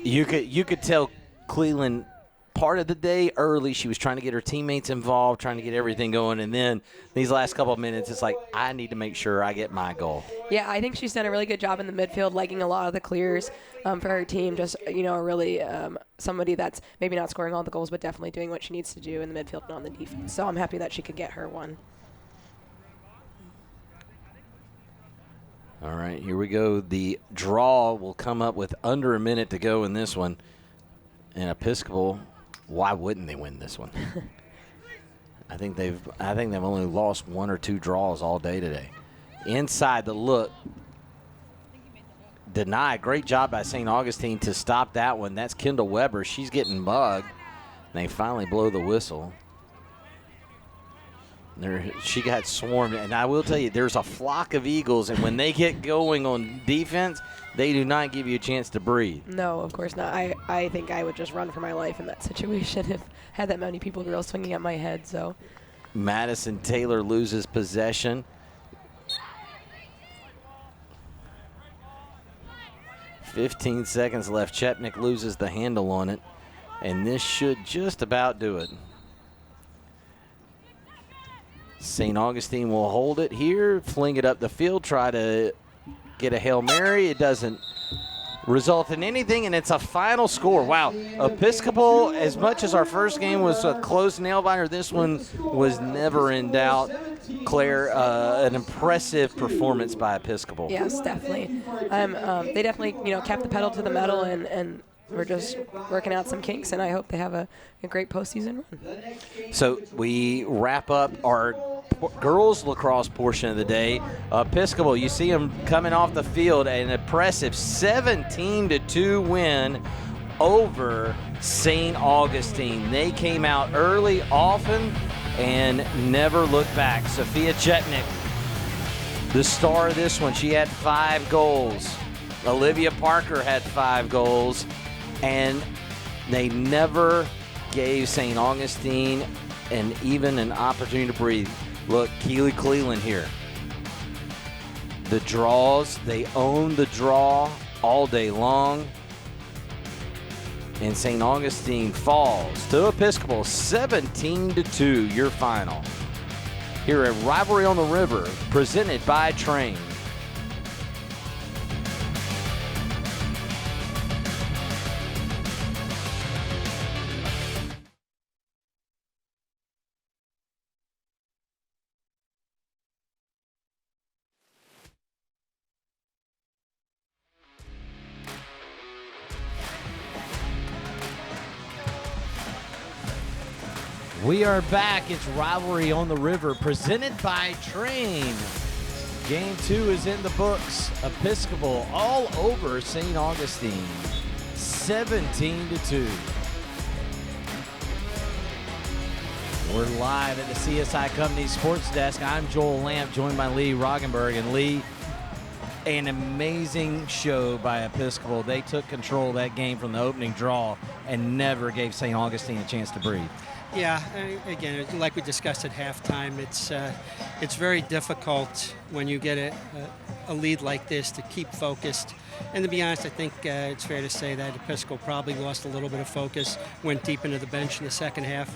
You could tell Cleveland part of the day early. She was trying to get her teammates involved, trying to get everything going, and then these last couple of minutes, it's like, I need to make sure I get my goal. Yeah, I think she's done a really good job in the midfield, legging a lot of the clears for her team. Just, really somebody that's maybe not scoring all the goals, but definitely doing what she needs to do in the midfield and on the defense. So I'm happy that she could get her one. All right, here we go. The draw will come up with under a minute to go in this one. And Episcopal, why wouldn't they win this one? I think they've only lost 1 or 2 draws all day today. Inside the look. Denied. Great job by St. Augustine to stop that one. That's Kendall Weber. She's getting mugged. And they finally blow the whistle. She got swarmed. And I will tell you, there's a flock of Eagles, and when they get going on defense, they do not give you a chance to breathe. No, of course not. I think I would just run for my life in that situation if I had that many girls swinging at my head. So Madison Taylor loses possession. 15 seconds left. Chepnick loses the handle on it, and this should just about do it. St. Augustine will hold it here, fling it up the field, try to get a Hail Mary. It doesn't result in anything, and it's a final score. Wow. Episcopal, as much as our first game was a close nail-biter, this one was never in doubt. Claire, an impressive performance by Episcopal. Yes, definitely. They definitely, kept the pedal to the metal, and we're just working out some kinks, and I hope they have a great postseason run. So we wrap up our girls lacrosse portion of the day. Episcopal, you see them coming off the field, an impressive 17-2 win over St. Augustine. They came out early, often, and never looked back. Sophia Chetnik, the star of this one, she had 5 goals. Olivia Parker had 5 goals, and they never gave St. Augustine even an opportunity to breathe. Look, Keely Cleland here. The draws, they own the draw all day long. And St. Augustine falls to Episcopal 17-2, your final. Here at Rivalry on the River, presented by Train. We are back. It's Rivalry on the River, presented by Train. Game 2 is in the books. Episcopal all over St. Augustine, 17-2. We're live at the CSI Company Sports Desk. I'm Joel Lamp, joined by Lee Roggenberg. And Lee, an amazing show by Episcopal. They took control of that game from the opening draw and never gave St. Augustine a chance to breathe. Yeah, again, like we discussed at halftime, it's very difficult when you get a lead like this to keep focused. And to be honest, I think it's fair to say that Episcopal probably lost a little bit of focus, went deep into the bench in the second half.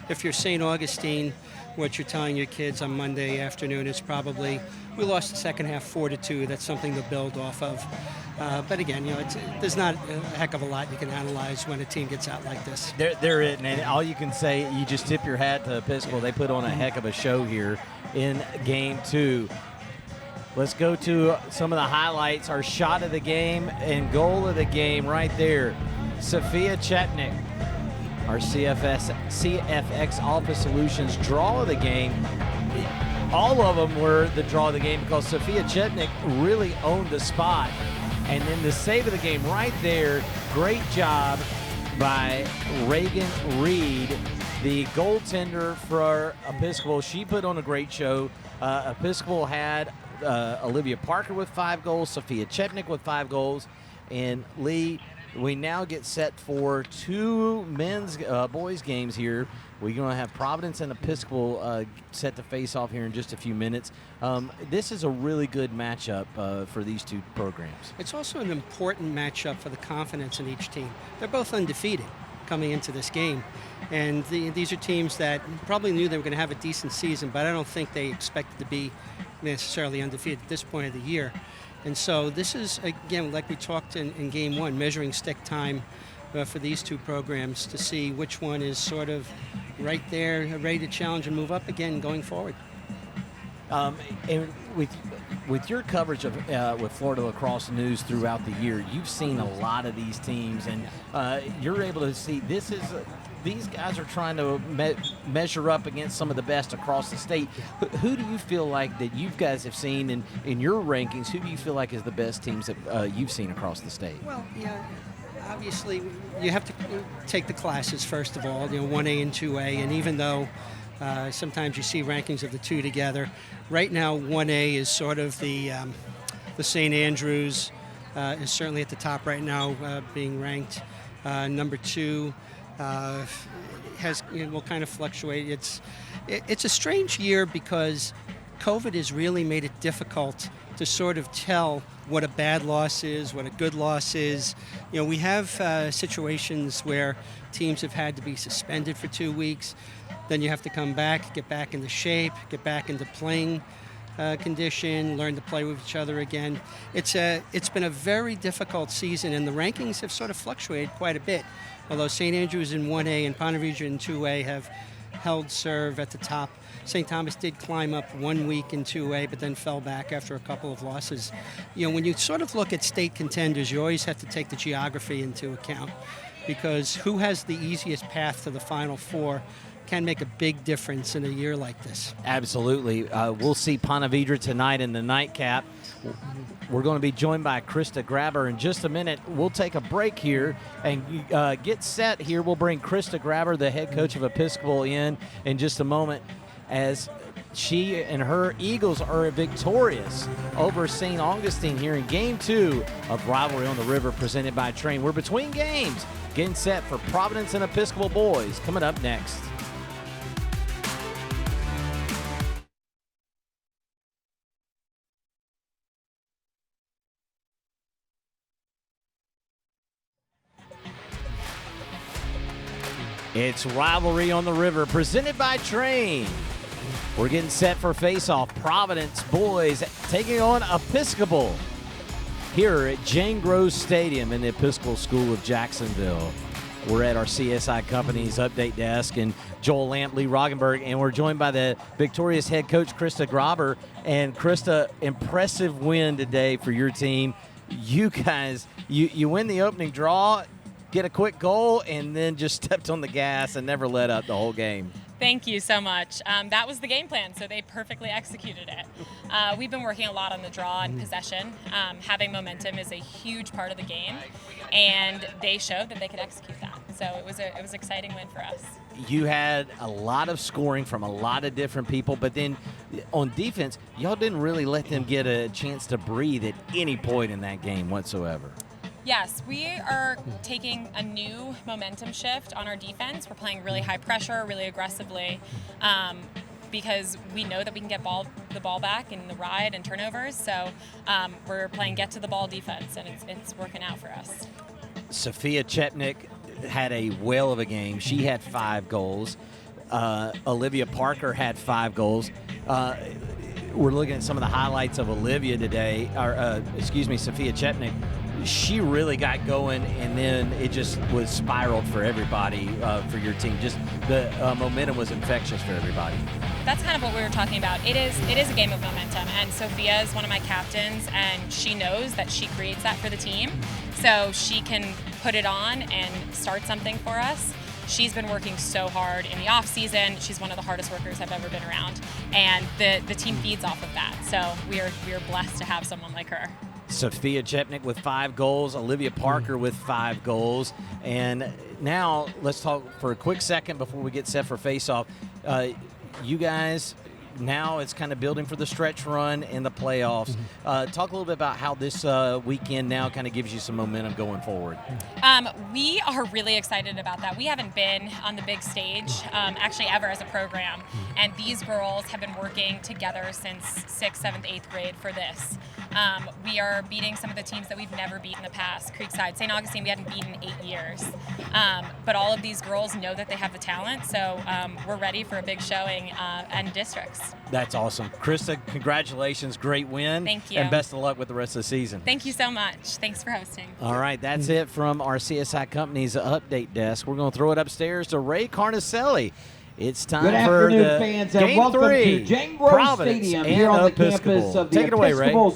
If you're St. Augustine, what you're telling your kids on Monday afternoon is probably, we lost the second half 4-2. That's something to build off of. But again, there's not a heck of a lot you can analyze when a team gets out like this. There isn't, and all you can say, you just tip your hat to Episcopal. They put on a heck of a show here in Game 2. Let's go to some of the highlights. Our shot of the game and goal of the game right there. Sophia Chetnik, our CFX Office Solutions draw of the game. All of them were the draw of the game because Sophia Chetnik really owned the spot. And then the save of the game right there, great job by Reagan Reed, the goaltender for Episcopal. She put on a great show. Episcopal had Olivia Parker with 5 goals, Sophia Chetnik with 5 goals. And Lee, we now get set for 2 boys games here. We're going to have Providence and Episcopal set to face off here in just a few minutes. This is a really good matchup for these 2 programs. It's also an important matchup for the confidence in each team. They're both undefeated coming into this game. And these are teams that probably knew they were going to have a decent season, but I don't think they expected to be necessarily undefeated at this point of the year. And so this is, again, like we talked in Game 1, measuring stick time for these 2 programs to see which one is sort of right there, ready to challenge and move up again going forward. And with your coverage of with Florida Lacrosse News throughout the year, you've seen a lot of these teams, and you're able to see these guys are trying to measure up against some of the best across the state. Who do you feel like that you guys have seen in your rankings? Who do you feel like is the best teams that you've seen across the state? Well, yeah. Obviously, you have to take the classes first of all, 1A and 2A, and even though sometimes you see rankings of the 2 together, right now 1A is sort of the St. Andrews is certainly at the top right now, being ranked. Number 2 will kind of fluctuate. It's a strange year because COVID has really made it difficult to sort of tell what a bad loss is, what a good loss is. We have situations where teams have had to be suspended for 2 weeks. Then you have to come back, get back into shape, get back into playing condition, learn to play with each other again. It's been a very difficult season, and the rankings have sort of fluctuated quite a bit. Although St. Andrews in 1A and Ponte Vedra in 2A have held serve at the top. St. Thomas did climb up 1 week in 2A, but then fell back after a couple of losses. When you sort of look at state contenders, you always have to take the geography into account, because who has the easiest path to the Final Four can make a big difference in a year like this. Absolutely. We'll see Ponte Vedra tonight in the nightcap. We're going to be joined by Krista Grabber in just a minute. We'll take a break here and get set here. We'll bring Krista Grabber, the head coach of Episcopal, in just a moment as she and her Eagles are victorious over St. Augustine here in Game 2 of Rivalry on the River presented by Train. We're between games, getting set for Providence and Episcopal boys coming up next. It's Rivalry on the River presented by Train. We're getting set for face-off. Providence boys taking on Episcopal here at Jane Groves Stadium in the Episcopal School of Jacksonville. We're at our CSI Company's update desk, and Joel Lamp, Lee Roggenberg, and we're joined by the victorious head coach, Krista Grabber. And Krista, impressive win today for your team. You guys, you win the opening draw, get a quick goal, and then just stepped on the gas and never let up the whole game. Thank you so much. That was the game plan, so they perfectly executed it. We've been working a lot on the draw and possession. Having momentum is a huge part of the game, and they showed that they could execute that. So it was an exciting win for us. You had a lot of scoring from a lot of different people, but then on defense, y'all didn't really let them get a chance to breathe at any point in that game whatsoever. Yes, we are taking a new momentum shift on our defense. We're playing really high pressure, really aggressively, because we know that we can get the ball back in the ride and turnovers. So we're playing get to the ball defense, and it's working out for us. Sophia Chepnick had a whale of a game. She had 5 goals. Olivia Parker had 5 goals. We're looking at some of the highlights of Olivia today, Sophia Chepnick. She really got going, and then it just was spiraled for everybody, for your team. Just the momentum was infectious for everybody. That's kind of what we were talking about. It is a game of momentum, and Sophia is one of my captains, and she knows that she creates that for the team, so she can put it on and start something for us. She's been working so hard in the off season. She's one of the hardest workers I've ever been around, and the team feeds off of that. So we are blessed to have someone like her. Sophia Chepnick with 5 goals, Olivia Parker with 5 goals. And now let's talk for a quick second before we get set for face-off. You guys, now it's kind of building for the stretch run and the playoffs. Talk a little bit about how this weekend now kind of gives you some momentum going forward. We are really excited about that. We haven't been on the big stage actually ever as a program, and these girls have been working together since 6th, 7th, 8th grade for this. We are beating some of the teams that we've never beaten in the past. Creekside, St. Augustine, we hadn't beaten in 8 years. But all of these girls know that they have the talent, so we're ready for a big showing and districts. That's awesome. Krista, congratulations. Great win. Thank you. And best of luck with the rest of the season. Thank you so much. Thanks for hosting. All right, that's it from our CSI Company's update desk. We're going to throw it upstairs to Ray Carnicelli. It's time Good for afternoon, the fans, Game and welcome 3. to Jane Groves Providence Stadium and here on the Episcopal. campus of the Take it away, Ray. Episcopal